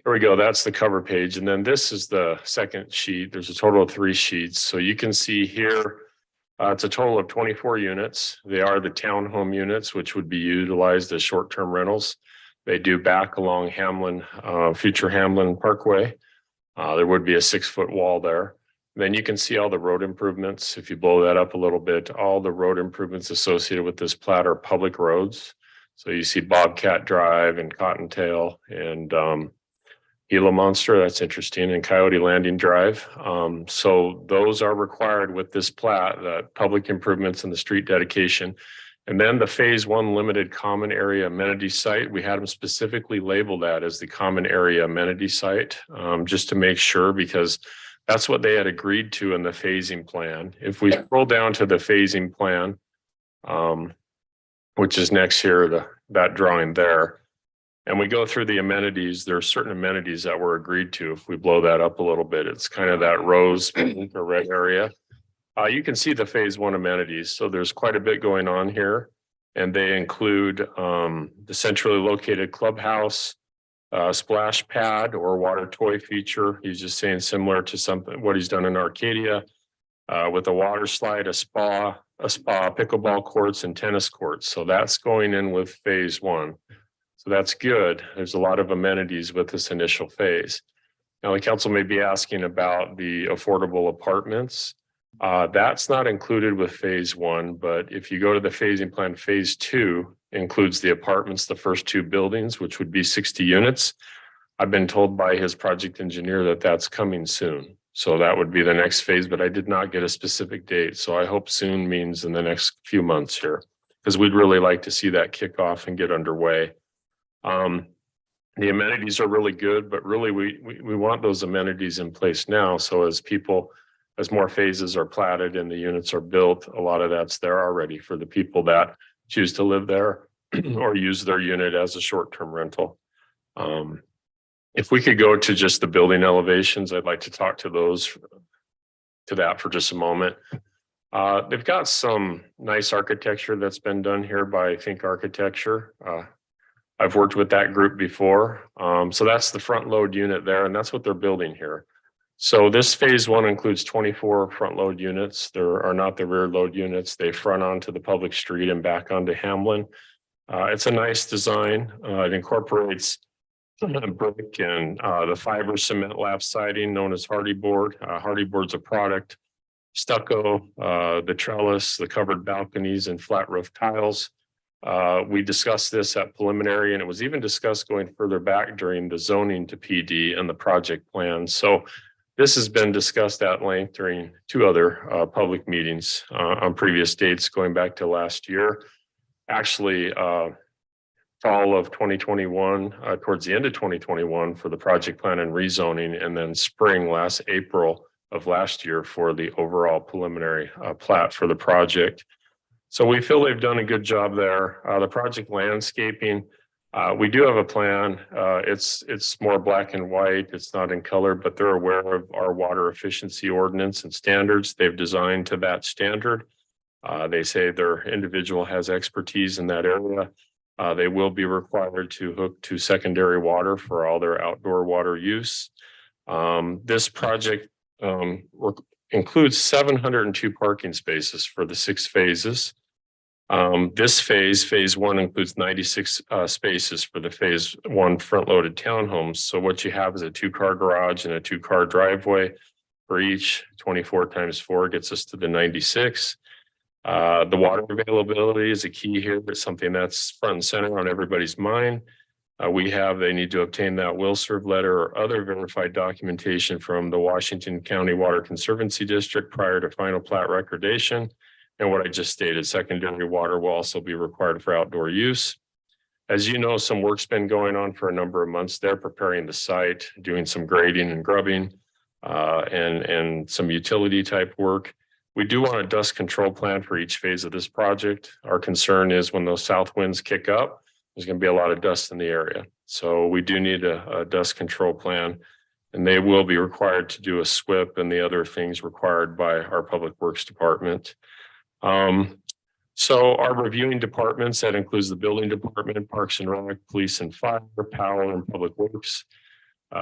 There we go. That's the cover page. And then this is the second sheet. There's a total of 3 sheets. So you can see here, it's a total of 24 units. They are the townhome units, which would be utilized as short-term rentals. They do back along Hamlin, future Hamlin Parkway. There would be a 6-foot wall there. Then you can see all the road improvements. If you blow that up a little bit, all the road improvements associated with this plat are public roads. So you see Bobcat Drive and Cottontail and Gila Monster, that's interesting, and Coyote Landing Drive. So those are required with this plat, the public improvements and the street dedication. And then the Phase 1 limited common area amenity site, we had them specifically label that as the common area amenity site, just to make sure, because that's what they had agreed to in the phasing plan. If we scroll down to the phasing plan, which is next here, that drawing there, and we go through the amenities, there are certain amenities that were agreed to. If we blow that up a little bit, it's kind of that rose or red area. You can see the Phase 1 amenities. So there's quite a bit going on here. And they include the centrally located clubhouse, splash pad or water toy feature. He's just saying similar to something, what he's done in Arcadia, with a water slide, a spa, pickleball courts and tennis courts. So that's going in with Phase 1. So that's good. There's a lot of amenities with this initial phase. Now the council may be asking about the affordable apartments. That's not included with Phase 1, but if you go to the phasing plan, Phase 2 includes the apartments, the first 2 buildings, which would be 60 units. I've been told by his project engineer that that's coming soon. So that would be the next phase, but I did not get a specific date. So I hope soon means in the next few months here, because we'd really like to see that kick off and get underway. The amenities are really good, but really we want those amenities in place now. So as more phases are platted and the units are built, a lot of that's there already for the people that choose to live there or use their unit as a short-term rental. If we could go to just the building elevations, I'd like to talk to that for just a moment. They've got some nice architecture that's been done here by Think Architecture. I've worked with that group before. So that's the front load unit there, and that's what they're building here. So this Phase 1 includes 24 front load units. There are not the rear load units. They front onto the public street and back onto Hamlin. It's a nice design. It incorporates brick and the fiber cement lap siding known as hardy board. Hardy board's a product, stucco, the trellis, the covered balconies and flat roof tiles. We discussed this at preliminary, and it was even discussed going further back during the zoning to PD and the project plan. So this has been discussed at length during 2 other public meetings on previous dates going back to last year. Actually, fall of 2021, towards the end of 2021 for the project plan and rezoning, and then spring last April of last year for the overall preliminary plat for the project. So we feel they've done a good job there. The project landscaping, we do have a plan. It's more black and white. It's not in color, but they're aware of our water efficiency ordinance and standards. They've designed to that standard. They say their individual has expertise in that area. They will be required to hook to secondary water for all their outdoor water use. This project includes 702 parking spaces for the 6 phases. This phase 1 includes 96 spaces for the phase 1 front-loaded townhomes. So what you have is a 2-car garage and a 2-car driveway for each. 24 times 4 gets us to the 96. The water availability is a key here. It's something that's front and center on everybody's mind. They need to obtain that will serve letter or other verified documentation from the Washington County Water Conservancy District prior to final plat recordation. And what I just stated, secondary water will also be required for outdoor use. As you know, some work's been going on for a number of months there, preparing the site, doing some grading and grubbing, and some utility type work. We do want a dust control plan for each phase of this project. Our concern is when those south winds kick up, there's going to be a lot of dust in the area. So we do need a dust control plan, and they will be required to do a SWIP and the other things required by our Public Works Department. So our reviewing departments, that includes the building department, Parks and Rec, Police and Fire, Power and Public Works.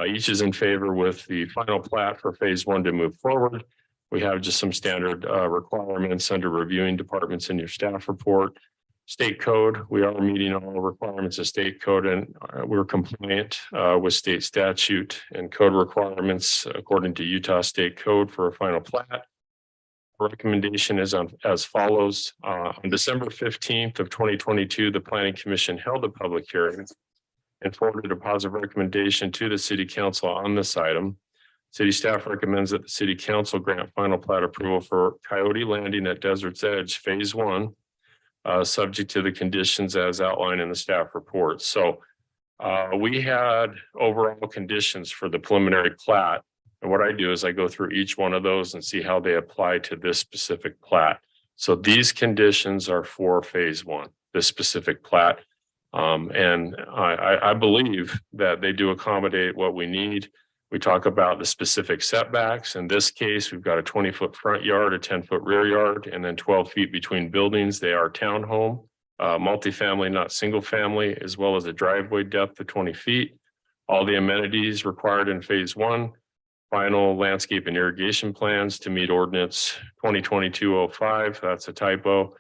Each is in favor with the final plat for phase 1 to move forward. We have just some standard requirements under reviewing departments in your staff report. State code, we are meeting all requirements of state code, and we're compliant with state statute and code requirements according to Utah State Code for a final plat. Recommendation is as follows. On December 15th of 2022, the Planning Commission held a public hearing and forwarded a positive recommendation to the City Council on this item. City staff recommends that the City Council grant final plat approval for Coyote Landing at Desert's Edge Phase 1, subject to the conditions as outlined in the staff report. So we had overall conditions for the preliminary plat. And what I do is I go through each one of those and see how they apply to this specific plat. So these conditions are for phase 1, this specific plat. And I believe that they do accommodate what we need. We talk about the specific setbacks. In this case, we've got a 20-foot front yard, a 10-foot rear yard, and then 12 feet between buildings. They are townhome, multifamily, not single family, as well as a driveway depth of 20 feet. All the amenities required in phase 1. Final landscape and irrigation plans to meet ordinance 2022-05. That's a typo.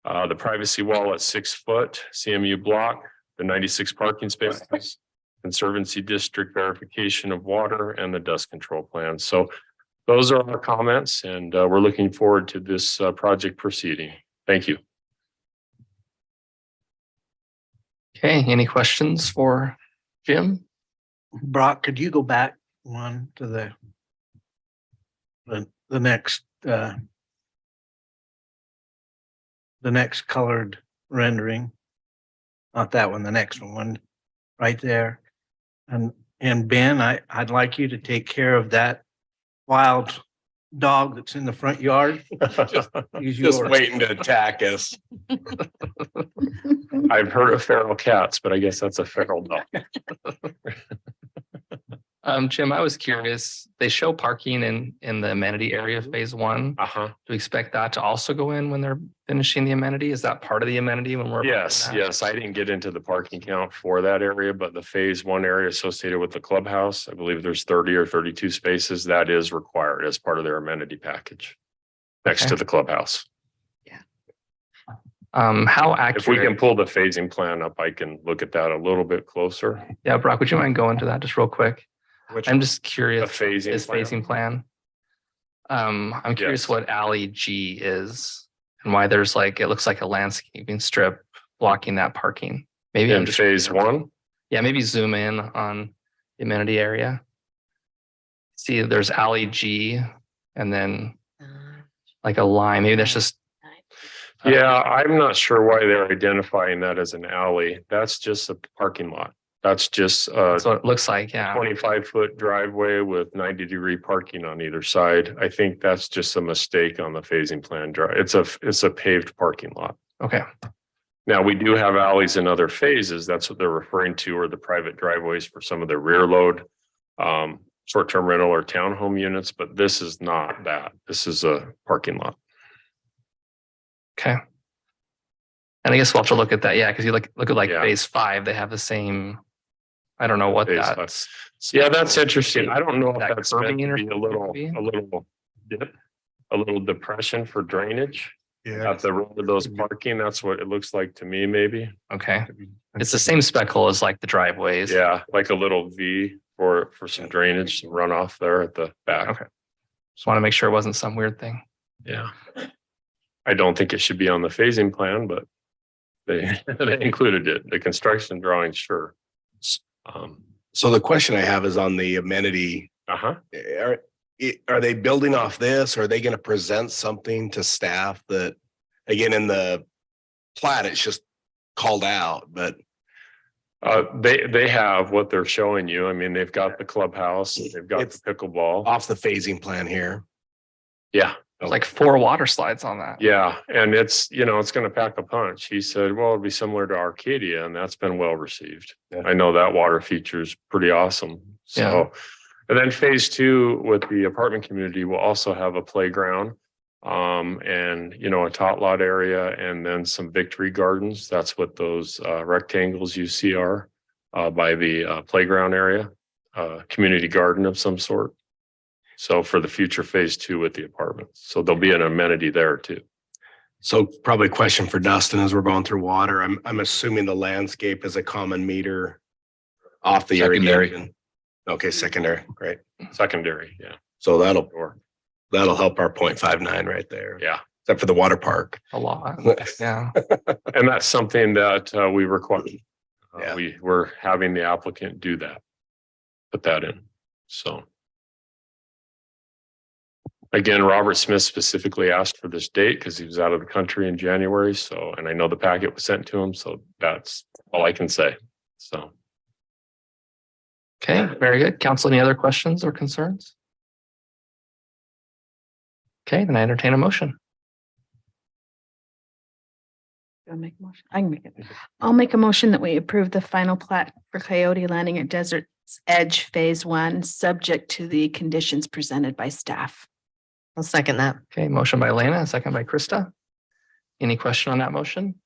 The privacy wall at 6 foot, CMU block, the 96 parking spaces, Conservancy District verification of water, and the dust control plan. So those are our comments, and we're looking forward to this project proceeding. Thank you. Okay, any questions for Jim? Brock, could you go back one to the next colored rendering? Not that one, the next one right there. And Ben, I'd like you to take care of that wild dog that's in the front yard. Just waiting to attack us. I've heard of feral cats, but I guess that's a feral dog. Jim, I was curious, they show parking in the amenity area of phase 1. Do we expect that to also go in when they're finishing the amenity? Is that part of the amenity when we're? Yes. I didn't get into the parking count for that area, but the phase 1 area associated with the clubhouse, I believe there's 30 or 32 spaces. That is required as part of their amenity package next to the clubhouse. How If we can accurate? pull the phasing plan up, I can look at that a little bit closer. Yeah, Brock, would you mind going to that just real quick? Which, I'm just The curious, phasing is plan. phasing plan? I'm curious Yes. what alley G is and why there's like, it looks like a landscaping strip blocking that parking. Maybe I'm In just. phase one, Yeah, maybe zoom in on the amenity area. See, there's alley G and then like a line, maybe that's just. yeah, I'm not sure why they're identifying that as an alley. That's just a parking lot. That's just a That's what it looks like, yeah. 25-foot driveway with 90-degree parking on either side. I think that's just a mistake on the phasing plan. It's a paved parking lot. Okay, Now, we do have alleys in other phases. That's what they're referring to, or the private driveways for some of the rear load, short-term rental or townhome units, but this is not that. This is a parking lot. okay. And I guess we'll have to look at that, yeah, because you look at like Yeah. phase 5, they have the same. I don't know what Phase five. that's. Yeah, that's interesting. I don't know if That that's meant curbing to or be a little dip, a little depression for drainage yeah, at the road of those parking. That's what it looks like to me, maybe. Okay, it's the same speckle as like the driveways. Yeah, like a little V for some drainage, some runoff there at the back. Okay. Just want to make sure it wasn't some weird thing. Yeah. I don't think it should be on the phasing plan, but they they included it. The construction drawing, sure. So the question I have is on the amenity. Uh-huh. Are they building off this? Are they going to present something to staff that, again, in the plat, it's just called out, but They have what they're showing you. I mean, they've got the clubhouse, they've got It's the pickleball. off the phasing plan here. Yeah. There's like 4 water slides on that. Yeah, and it's gonna pack a punch. He said, well, it'd be similar to Arcadia, and that's been well received. Yeah. I know that water feature is pretty awesome. So, and then phase 2 with the apartment community will also have a playground. And a tot lot area and then some victory gardens. That's what those rectangles you see are by the playground area, community garden of some sort. So for the future phase 2 with the apartments. So there'll be an amenity there too. So probably a question for Dustin as we're going through water. I'm assuming the landscape is a common meter off the Secondary. irrigation. Okay, secondary, great. Secondary, yeah. So that'll Sure. help our 0.59 right there. Yeah. Except for the water park. A lot, yeah. And that's something that we require. Yeah. We're having the applicant do that. Put that in, so. Again, Robert Smith specifically asked for this date because he was out of the country in January, so, and I know the packet was sent to him, so that's all I can say, so. Okay, very good. Council, any other questions or concerns? Okay, then I entertain a motion. I'll make a motion. I can make it. I'll make a motion that we approve the final plat for Coyote Landing at Desert's Edge Phase 1, subject to the conditions presented by staff. I'll second that. Okay, motion by Lena, a second by Krista. Any question on that motion?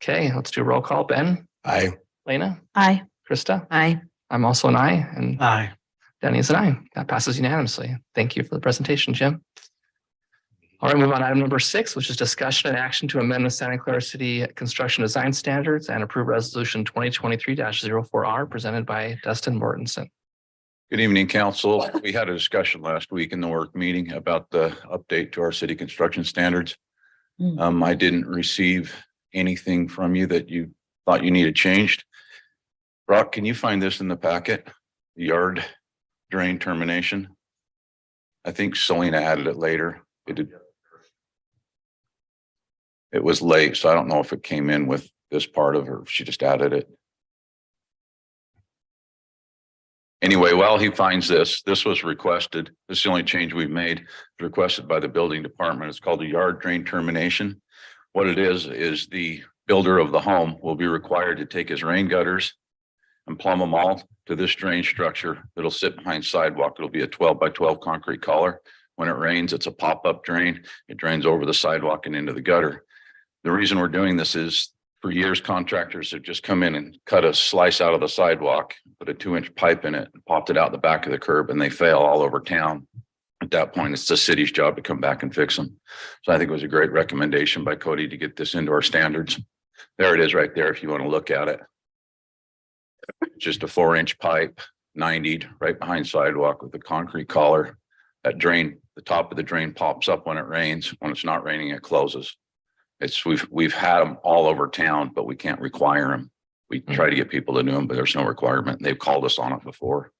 Okay, let's do a roll call. Ben, I Lena, Aye. Krista, Aye. I'm also an aye, and Aye. Danny is an aye. That passes unanimously. Thank you for the presentation, Jim. All right, move on to item number 6, which is discussion and action to amend the Santa Clara City Construction Design Standards and approve resolution 2023-04R presented by Dustin Mortensen. Good evening, council. We had a discussion last week in the work meeting about the update to our city construction standards. I didn't receive anything from you that you thought you needed changed. Brock, can you find this in the packet? The yard drain termination? I think Selena added it later. It was late, so I don't know if it came in with this part of her, if she just added it. Anyway, while he finds this was requested. This is the only change we've made, requested by the building department. It's called a yard drain termination. What it is the builder of the home will be required to take his rain gutters and plumb them all to this drain structure that'll sit behind sidewalk. It'll be a 12 by 12 concrete collar. When it rains, it's a pop-up drain. It drains over the sidewalk and into the gutter. The reason we're doing this is for years, contractors have just come in and cut a slice out of the sidewalk, put a 2-inch pipe in it, and popped it out the back of the curb, and they fail all over town. At that point, it's the city's job to come back and fix them. So I think it was a great recommendation by Cody to get this into our standards. There it is right there if you want to look at it. Just a 4-inch pipe, 90'd right behind sidewalk with a concrete collar. That drain, the top of the drain pops up when it rains. When it's not raining, it closes. We've had them all over town, but we can't require them. We try to get people to do them, but there's no requirement. They've called us on it before.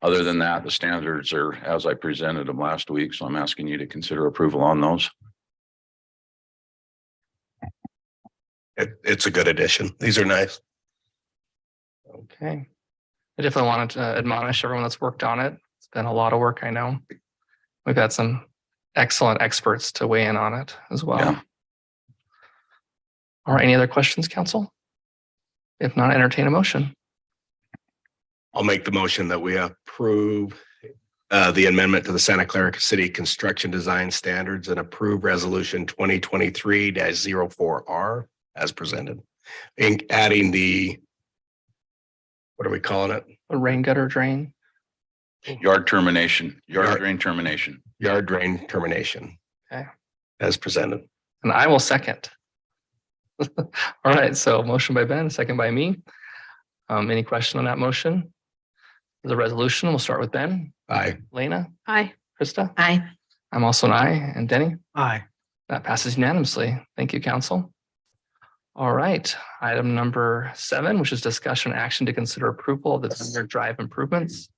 Other than that, the standards are as I presented them last week, so I'm asking you to consider approval on those. It's a good addition. These are nice. Okay. I definitely wanted to admonish everyone that's worked on it. It's been a lot of work, I know. We've had some excellent experts to weigh in on it as well. Yeah. All right, any other questions, council? If not, entertain a motion. I'll make the motion that we approve the amendment to the Santa Clara City Construction Design Standards and approve resolution 2023-04R as presented. Adding the, what are we calling it? A rain gutter drain. Yard termination, yard drain termination. Yard drain termination. Okay. As presented. And I will second. All right, so motion by Ben, second by me. Any question on that motion? The resolution, we'll start with Ben. Aye. Lena, Aye. Krista. Aye. I'm also an aye. And Denny? Aye. That passes unanimously. Thank you, council. All right, item number 7, which is discussion action to consider approval of the Vineyard Drive improvements.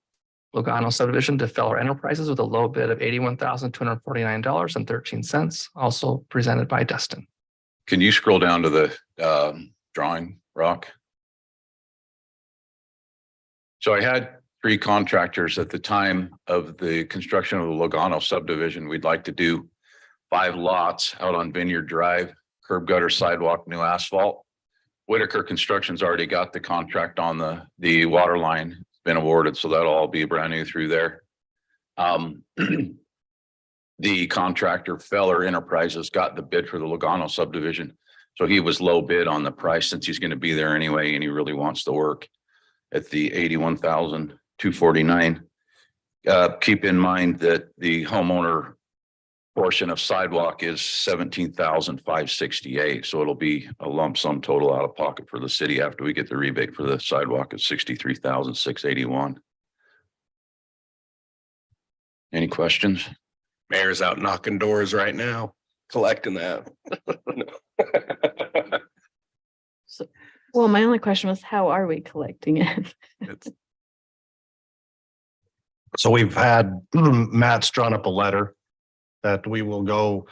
Logano subdivision to Feller Enterprises with a low bid of $81,249.13, also presented by Dustin. Can you scroll down to the drawing, Rock? So I had 3 contractors at the time of the construction of the Logano subdivision. We'd like to do 5 lots out on Vineyard Drive, curb gutter, sidewalk, new asphalt. Whitaker Construction's already got the contract on the water line. It's been awarded, so that'll all be brand new through there. The contractor Feller Enterprises got the bid for the Logano subdivision. So he was low bid on the price since he's going to be there anyway, and he really wants to work at the $81,249. Keep in mind that the homeowner portion of sidewalk is $17,568. So it'll be a lump sum total out of pocket for the city after we get the rebate for the sidewalk at $63,681. Any questions? Mayor's out knocking doors right now, collecting that. Well, my only question was, how are we collecting it? So we've had Matt's drawn up a letter that we will go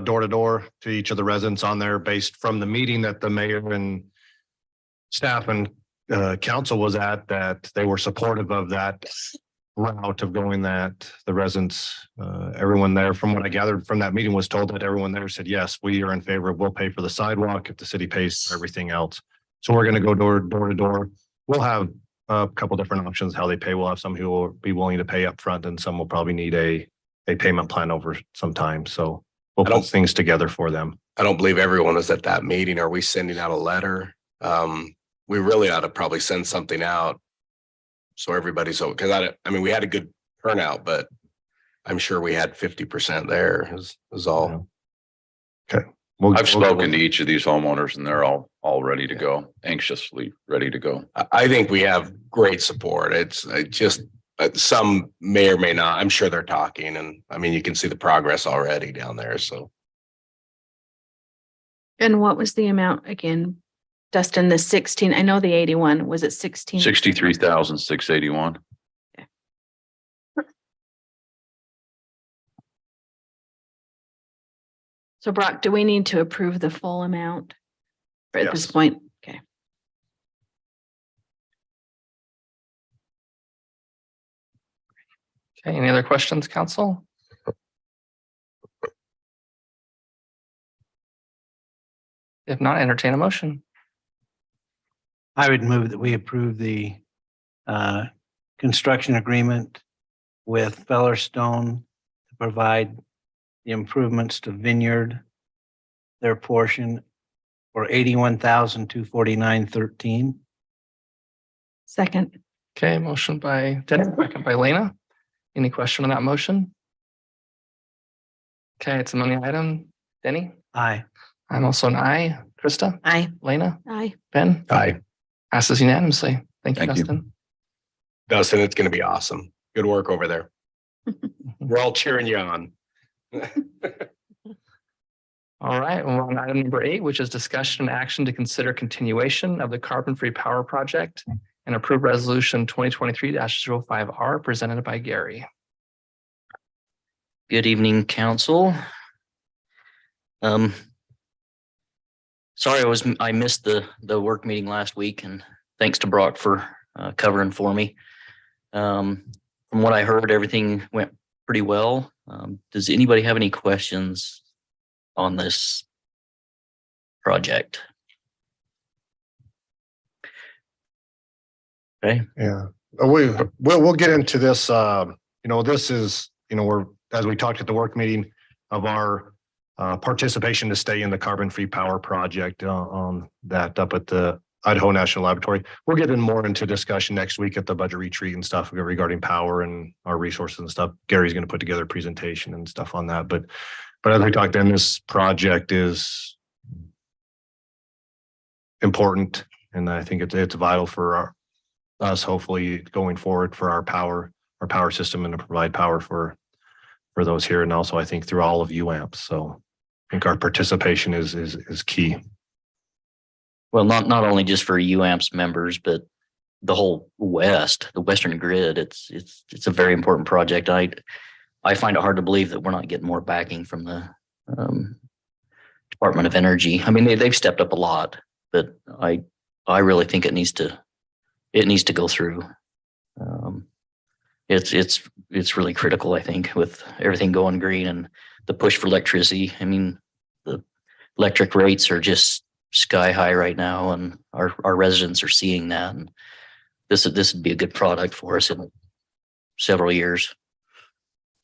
door to door to each of the residents on there based from the meeting that the mayor and staff and council was at, that they were supportive of that route of going, that the residents, everyone there, from what I gathered from that meeting, was told that everyone there said, yes, we are in favor. We'll pay for the sidewalk if the city pays for everything else. So we're going to go door to door. We'll have a couple different options how they pay. We'll have some who will be willing to pay up front, and some will probably need a payment plan over some time. So we'll put things together for them. I don't believe everyone was at that meeting. Are we sending out a letter? We really ought to probably send something out so everybody's, because I mean, we had a good turnout, but I'm sure we had 50% there is all. Okay. I've spoken to each of these homeowners and they're all ready to go, anxiously ready to go. I think we have great support. It's just some may or may not. I'm sure they're talking, and I mean, you can see the progress already down there. So. And what was the amount again? Dustin, the 16, I know the 81, was it 16? 63,681. So Brock, do we need to approve the full amount at this Yes. point? Okay. Okay, any other questions, council? If not, entertain a motion. I would move that we approve the construction agreement with Fellerstone to provide the improvements to Vineyard, their portion for $81,249.13. Second. Okay, motion by Denny, second by Lena. Any question on that motion? Okay, it's a money item. Denny? Aye. I'm also an aye. Krista? Aye. Lena? Aye. Ben? Hi, Passes unanimously. Thank you, Thank you. Dustin. Dustin, it's gonna be awesome. Good work over there. We're all cheering you on. All right, we're on item number 8, which is discussion and action to consider continuation of the carbon-free power project and approve resolution 2023-05R presented by Gary. Good evening, council. Sorry, I missed the work meeting last week, and thanks to Brock for covering for me. From what I heard, everything went pretty well. Does anybody have any questions on this project? Okay. Yeah, we'll get into this, this is, as we talked at the work meeting of our participation to stay in the carbon-free power project on that up at the Idaho National Laboratory. We'll get in more into discussion next week at the budget retreat and stuff regarding power and our resources and stuff. Gary's going to put together a presentation and stuff on that, but as we talked, then this project is important, and I think it's vital for us, hopefully going forward for our power system and to provide power for those here, and also I think through all of UAMPS. So I think our participation is key. Well, not only just for UAMPS members, but the whole the Western grid. It's a very important project. I find it hard to believe that we're not getting more backing from the Department of Energy. I mean, they've stepped up a lot, but I really think it needs to go through. It's really critical, I think, with everything going green and the push for electricity. I mean, the electric rates are just sky high right now, and our residents are seeing that. And this would be a good product for us in several years.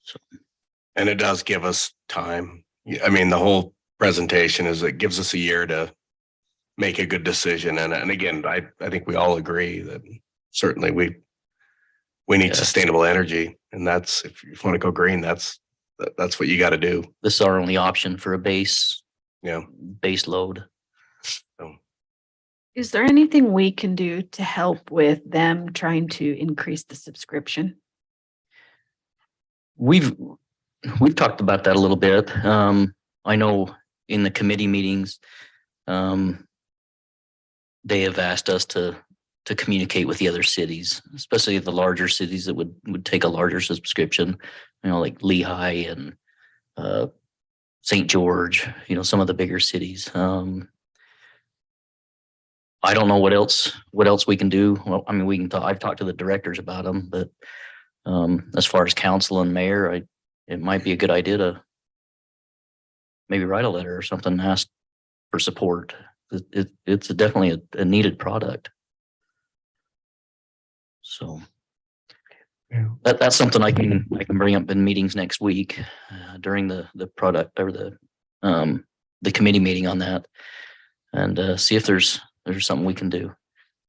So. And it does give us time. I mean, the whole presentation is it gives us a year to make a good decision. And again, I think we all agree that certainly we need sustainable energy. And that's, if you want to go green, that's what you got to do. This is our only option for a base load. So. Is there anything we can do to help with them trying to increase the subscription? We've talked about that a little bit. I know in the committee meetings, they have asked us to communicate with the other cities, especially the larger cities that would take a larger subscription, like Lehigh and St. George, some of the bigger cities. I don't know what else we can do. Well, I mean, we can talk. I've talked to the directors about them, but as far as council and mayor, it might be a good idea to maybe write a letter or something and ask for support. It's definitely a needed product. So that's something I can bring up in meetings next week during the product or the committee meeting on that, and see if there's something we can do.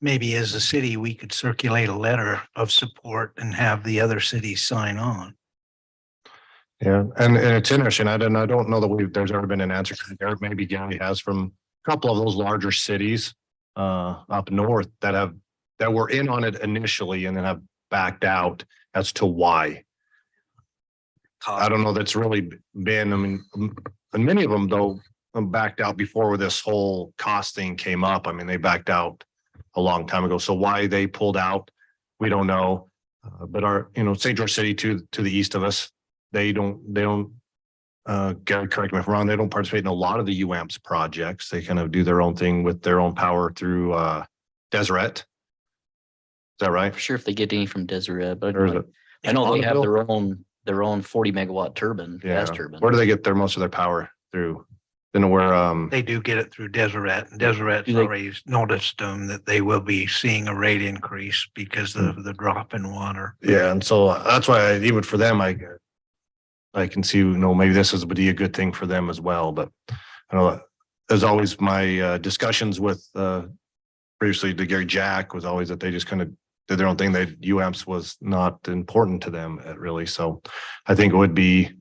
Maybe as a city, we could circulate a letter of support and have the other cities sign on. Yeah, and it's interesting. I don't know that there's ever been an answer to there. Maybe Gary has from a couple of those larger cities up north that were in on it initially and then have backed out as to why. I don't know that's really been, I mean, and many of them though backed out before this whole cost thing came up. I mean, they backed out a long time ago. So why they pulled out, we don't know. But our, St. George City to the east of us, they don't, Gary, correct me if I'm wrong, they don't participate in a lot of the UAMPS projects. They kind of do their own thing with their own power through Deseret. Is that right? For sure, if they get any from Deseret, but Or is it I know they have their own 40 megawatt turbine, gas turbine. Where do they get most of their power through? Then where They do get it through Deseret. Deseret's already noticed that they will be seeing a rate increase because of the drop in water. Yeah, and so that's why even for them, I can see, maybe this would be a good thing for them as well. But I know as always, my discussions with previously the Gary Jack was always that they just kind of did their own thing. That UAMPS was not important to them really. So I think it would be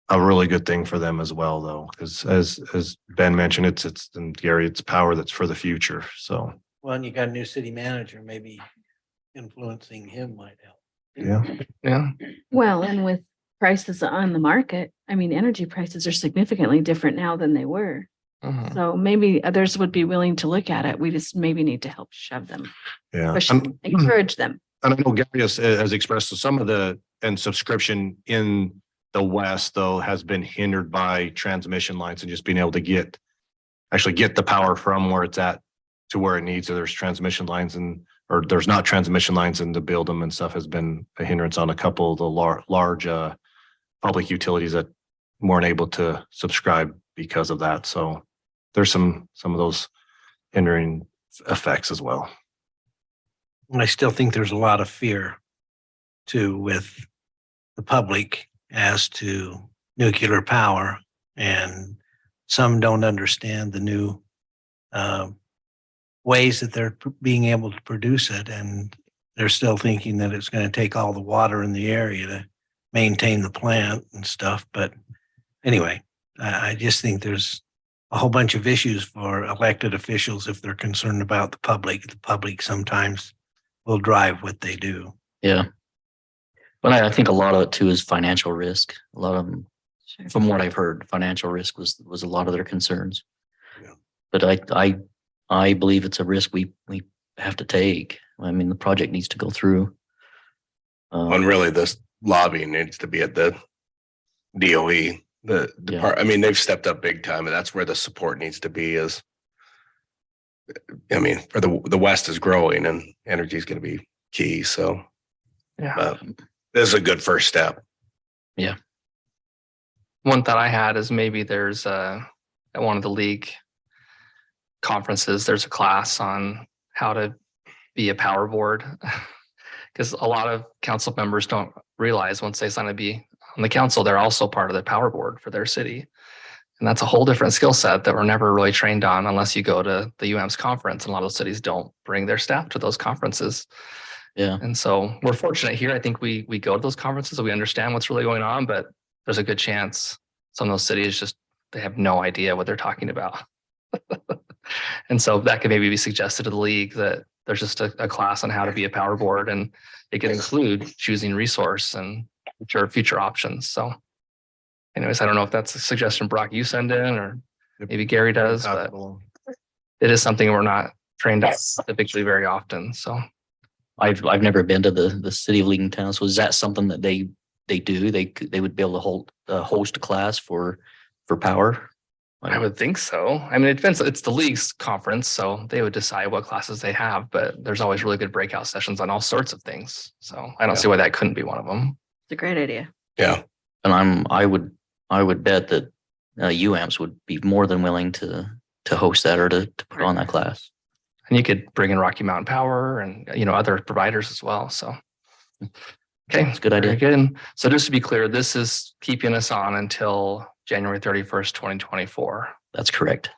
a really good thing for them as well, though, because as Ben mentioned, it's and Gary, it's power that's for the future. So Well, and you got a new city manager, maybe influencing him might help. Yeah. Well, and with prices on the market, I mean, energy prices are significantly different now than they were. Mhm. So maybe others would be willing to look at it. We just maybe need to help shove them, yeah. push, And- encourage them. And I know Gary has expressed some of the, and subscription in the west, though, has been hindered by transmission lines and just being able to actually get the power from where it's at to where it needs. So there's transmission lines or there's not transmission lines, and to build them and stuff has been a hindrance on a couple of the large public utilities that weren't able to subscribe because of that. So there's some of those hindering effects as well. And I still think there's a lot of fear too with the public as to nuclear power, and some don't understand the new ways that they're being able to produce it, and they're still thinking that it's going to take all the water in the area to maintain the plant and stuff. But anyway, I just think there's a whole bunch of issues for elected officials if they're concerned about the public. The public sometimes will drive what they do. Yeah. But I think a lot of it too is financial risk. A lot of them, from what I've heard, financial risk was a lot of their concerns. Yeah. But I believe it's a risk we have to take. I mean, the project needs to go through. And really, this lobbying needs to be at the DOE. I mean, they've stepped up big time, and that's where the support needs to be. I mean, for the West is growing, and energy is going to be key. So, Yeah. This is a good first step. One thought I had is maybe there's at one of the league conferences, there's a class on how to be a power board. Because a lot of council members don't realize once they sign to be on the council, they're also part of the power board for their city. And that's a whole different skill set that we're never really trained on unless you go to the UAMPS conference. And a lot of cities don't bring their staff to those conferences. Yeah. And so we're fortunate here. I think we go to those conferences and we understand what's really going on, but there's a good chance some of those cities they have no idea what they're talking about. And so that could maybe be suggested to the league that there's just a class on how to be a power board, and it could include choosing resource and future options. So anyways, I don't know if that's a suggestion, Brock, you send in, or maybe Gary does, but it is something we're not trained on typically very often. So I've never been to the city of Leadentown. So is that something that they do? They would be able to host a class for power? I would think so. I mean, it depends. It's the league's conference, so they would decide what classes they have, but there's always really good breakout sessions on all sorts of things. So I don't see why that couldn't be one of them. It's a great idea. Yeah. And I would bet that UAMPS would be more than willing to host that or to put on that class. And you could bring in Rocky Mountain Power and, other providers as well. So, okay. It's a good idea. Very good. And so just to be clear, this is keeping us on until January 31st, 2024. That's correct.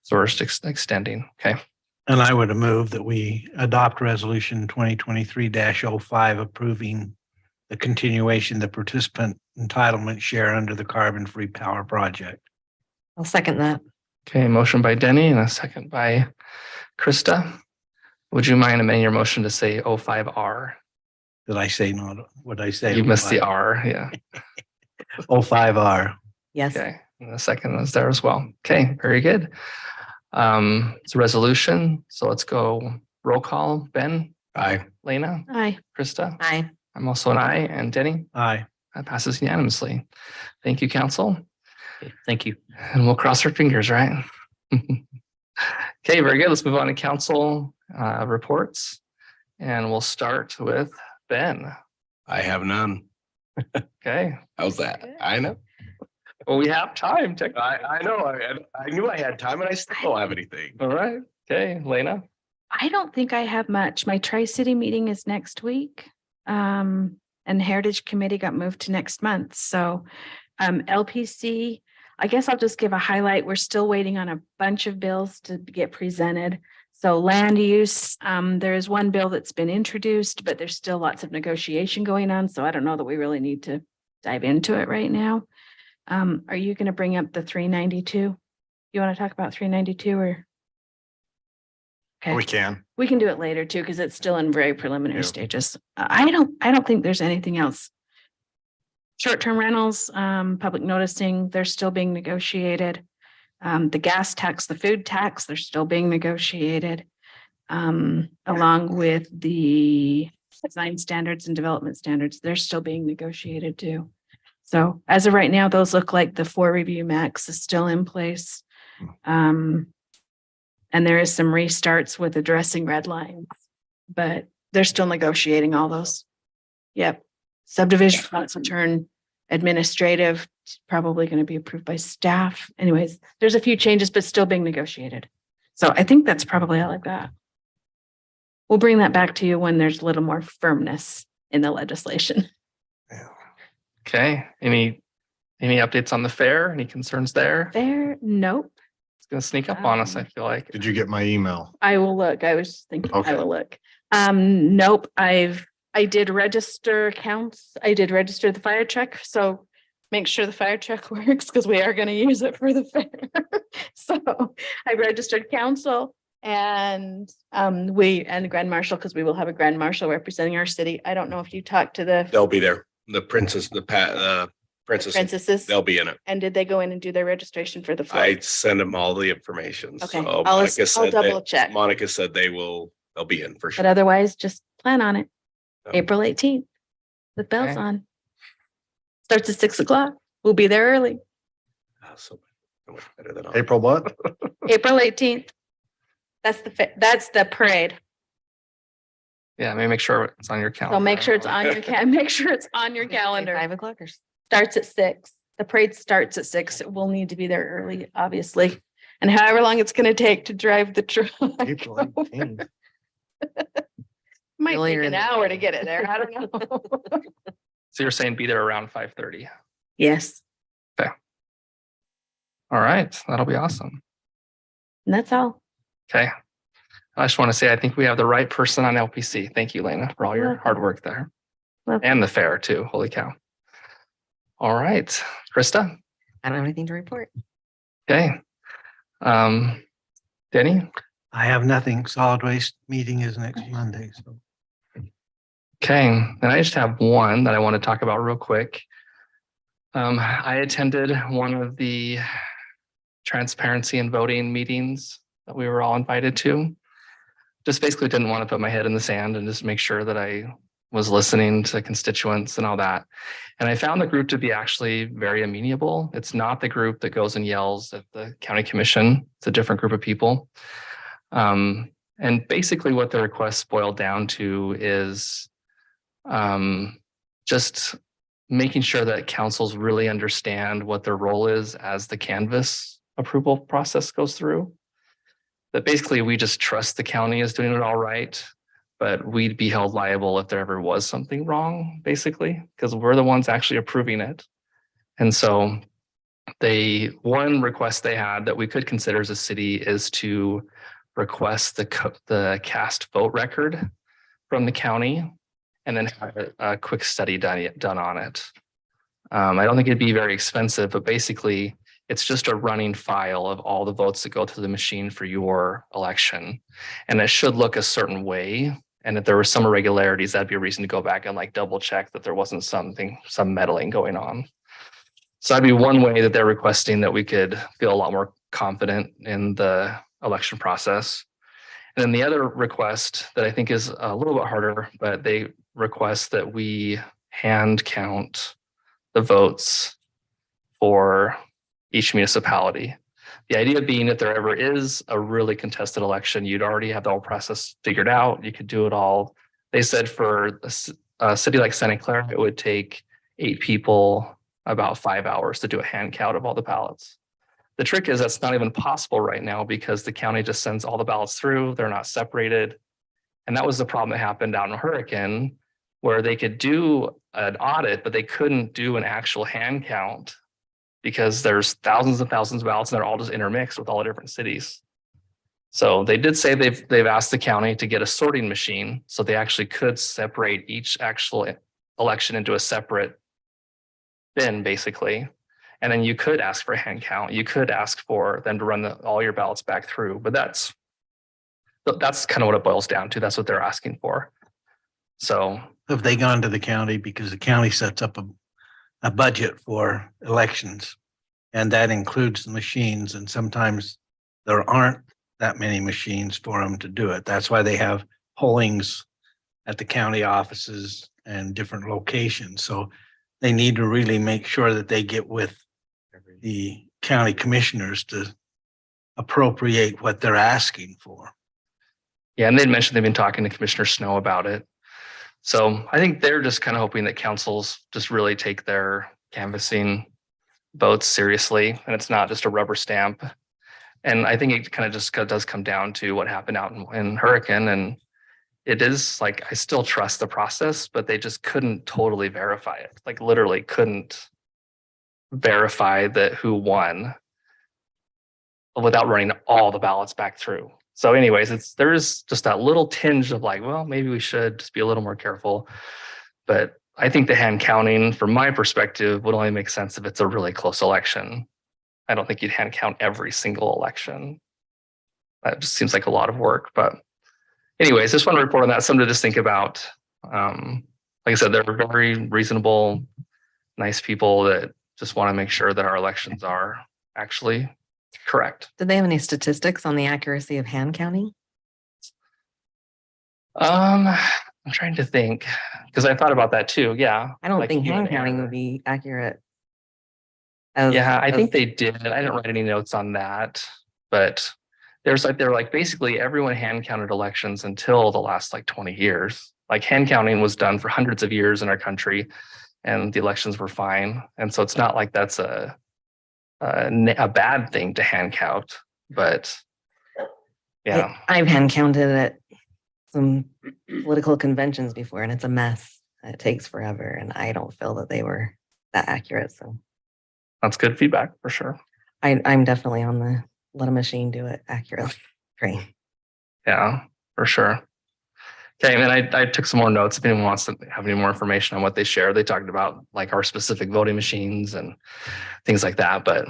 So we're just extending. Okay. And I would move that we adopt resolution 2023-05 approving the continuation, the participant entitlement share under the carbon-free power project. I'll second that. Okay. Motion by Denny and a second by Krista. Would you mind amending your motion to say 05R? Did I say not? What did I say? You missed the R. Yeah. 05R. Yes. Okay. And the second is there as well. Okay. Very good. It's a resolution. So let's go roll call. Ben? Aye. Lena? Aye. Krista? Aye. I'm also an aye. And Denny? Aye. That passes unanimously. Thank you, council. Okay, thank you. And we'll cross our fingers, right? Okay, very good. Let's move on to council reports. And we'll start with Ben. I have none. Okay. How's that? I know. Well, we have time. I know. I knew I had time, and I still don't have anything. All right. Okay, Lena. I don't think I have much. My Tri-City meeting is next week. And Heritage Committee got moved to next month. So LPC, I guess I'll just give a highlight. We're still waiting on a bunch of bills to get presented. So land use, there is one bill that's been introduced, but there's still lots of negotiation going on. So I don't know that we really need to dive into it right now. Are you going to bring up the 392? You want to talk about 392 or? Okay. We can. We can do it later too, because it's still in very preliminary Yeah. stages. I don't think there's anything else. Short-term rentals, public noticing, they're still being negotiated. The gas tax, the food tax, they're still being negotiated. Along with the design standards and development standards, they're still being negotiated too. So as of right now, those look like the 4 review max is still in place. And there is some restarts with addressing red lines, but they're still negotiating all those. Yep. Subdivision wants to turn administrative, probably going to be approved by staff. Anyways, there's a few changes, but still being negotiated. So I think that's probably all I've got. We'll bring that back to you when there's a little more firmness in the legislation. Okay, any updates on the fair? Any concerns there? There, nope. It's gonna sneak up on us, I feel like. Did you get my email? I will look. I was just thinking, Okay. I will look. Nope, I did register accounts. I did register the fire truck, so make sure the fire truck works because we are gonna use it for the fair. So I registered council and the grand marshal, because we will have a grand marshal representing our city. I don't know if you talked to the They'll be there. The princess, princesses. they'll be in it. And did they go in and do their registration for the I flight? send them all the information. Okay, So I'll Monica said double that- check. Monica said they'll be in for But sure. otherwise, just plan on it. Okay. April 18th, with bells Okay. on. Starts at 6 o'clock. We'll be there early. So much better than April what? April 18th. That's the parade. Yeah, maybe make sure it's on your calendar. So make sure it's on your make sure it's on your calendar. 5 o'clock or? Starts at 6. The parade starts at 6. We'll need to be there early, obviously. And however long it's gonna take to drive the truck. April 18th. Might Earlier take in an the hour to get it there. I don't know. So you're saying be there around 5:30. Yes, All right, that'll be awesome. and that's all. Okay. I just want to say, I think we have the right person on LPC. Thank you, Lena, for all your hard work there. Welcome. And the fair too. Holy cow. All right, Krista. I don't have anything to report. Okay. Denny. I have nothing. Solid waste meeting is next Monday, so. Okay, and I just have one that I want to talk about real quick. I attended one of the transparency and voting meetings that we were all invited to. Just basically didn't want to put my head in the sand and just make sure that I was listening to constituents and all that. And I found the group to be actually very amenable. It's not the group that goes and yells at the county commission. It's a different group of people. And basically what the requests boil down to is just making sure that councils really understand what their role is as the canvas approval process goes through. That basically we just trust the county is doing it all right, but we'd be held liable if there ever was something wrong, basically, because we're the ones actually approving it. And so one request they had that we could consider as a city is to request the cast vote record from the county and then have a quick study done on it. I don't think it'd be very expensive, but basically it's just a running file of all the votes that go through the machine for your election. And it should look a certain way. And if there were some irregularities, that'd be a reason to go back and like double check that there wasn't some meddling going on. So that'd be one way that they're requesting that we could feel a lot more confident in the election process. And then the other request that I think is a little bit harder, but they request that we hand count the votes for each municipality. The idea being if there ever is a really contested election, you'd already have the whole process figured out. You could do it all. They said for a city like Santa Clara, it would take 8 people about 5 hours to do a hand count of all the ballots. The trick is that's not even possible right now because the county just sends all the ballots through. They're not separated. And that was the problem that happened down in Hurricane, where they could do an audit, but they couldn't do an actual hand count because there's thousands and thousands of ballots and they're all just intermixed with all the different cities. So they did say they've asked the county to get a sorting machine, so they actually could separate each actual election into a separate bin, basically. And then you could ask for a hand count. You could ask for them to run all your ballots back through, but that's kind of what it boils down to. That's what they're asking for. So Have they gone to the county? Because the county sets up a budget for elections. And that includes the machines, and sometimes there aren't that many machines for them to do it. That's why they have pollings at the county offices and different locations. So they need to really make sure that they get with the county commissioners to appropriate what they're asking for. yeah, and they'd mentioned they've been talking to Commissioner Snow about it. So I think they're just kind of hoping that councils just really take their canvassing votes seriously, and it's not just a rubber stamp. And I think it kind of just does come down to what happened out in Hurricane, and it is like, I still trust the process, but they just couldn't totally verify it. Like literally couldn't verify that who won without running all the ballots back through. So anyways, there is just that little tinge of like, well, maybe we should just be a little more careful. But I think the hand counting, from my perspective, would only make sense if it's a really close election. I don't think you'd hand count every single election. That just seems like a lot of work. But anyways, just want to report on that. Something to just think about. Like I said, they're very reasonable, nice people that just want to make sure that our elections are actually correct. Did they have any statistics on the accuracy of hand counting? I'm trying to think, because I thought about that too. Yeah. I don't Like think human hand counting error. would be accurate. Yeah, I think they did. I didn't write any notes on that, but they're like basically everyone hand counted elections until the last like 20 years. Like hand counting was done for hundreds of years in our country, and the elections were fine. And so it's not like that's a bad thing to hand count, but yeah. I've hand counted at some political conventions before, and it's a mess. It takes forever, and I don't feel that they were that accurate. So That's good feedback for sure. I'm definitely on the let a machine do it accurately train. Yeah, for sure. Okay, and then I took some more notes. If anyone wants to have any more information on what they shared, they talked about like our specific voting machines and things like that. But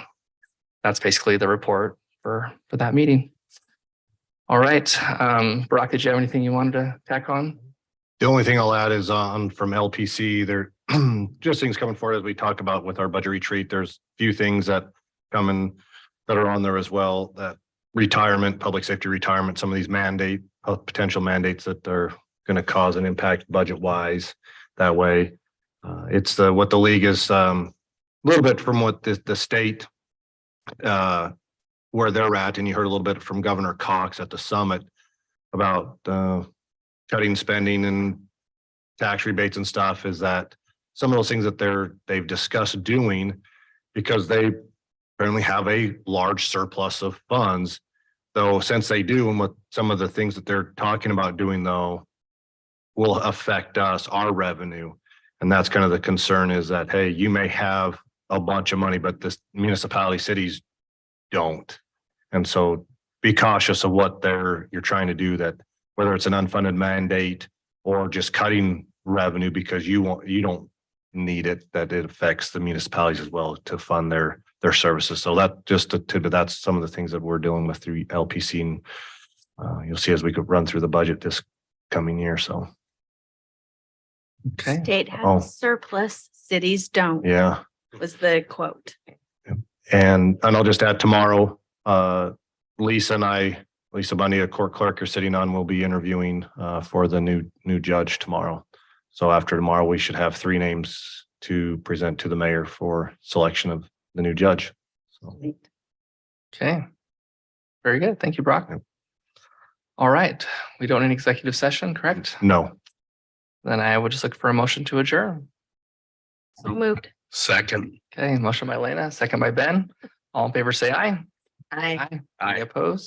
that's basically the report for that meeting. All right, Brock, did you have anything you wanted to tack on? The only thing I'll add is on from LPC, there just things coming forward as we talk about with our budget retreat. There's a few things that coming that are on there as well, that retirement, public safety retirement, some of these potential mandates that they're going to cause an impact budget wise that way. It's what the league is a little bit from what the state where they're at. And you heard a little bit from Governor Cox at the summit about cutting spending and tax rebates and stuff, is that some of those things that they've discussed doing, because they apparently have a large surplus of funds. Though since they do, and with some of the things that they're talking about doing though, will affect us, our revenue. And that's kind of the concern, is that, hey, you may have a bunch of money, but this municipality cities don't. And so be cautious of what you're trying to do, that whether it's an unfunded mandate or just cutting revenue because you don't need it, that it affects the municipalities as well to fund their services. So that just that's some of the things that we're dealing with through LPC, and you'll see as we could run through the budget this coming year. So okay. State Oh. has surplus, cities don't. yeah. Was the quote. And I'll just add tomorrow, Lisa Bundy, a court clerk, are sitting on, will be interviewing for the new judge tomorrow. So after tomorrow, we should have 3 names to present to the mayor for selection of the new judge. So Okay. Very good. Thank you, Brock. All right. We don't need executive session, correct? no. Then I would just look for a motion to adjourn. So moved. Second. Okay, motion by Lena, second by Ben. All in favor, say aye. I Aye. Any opposed?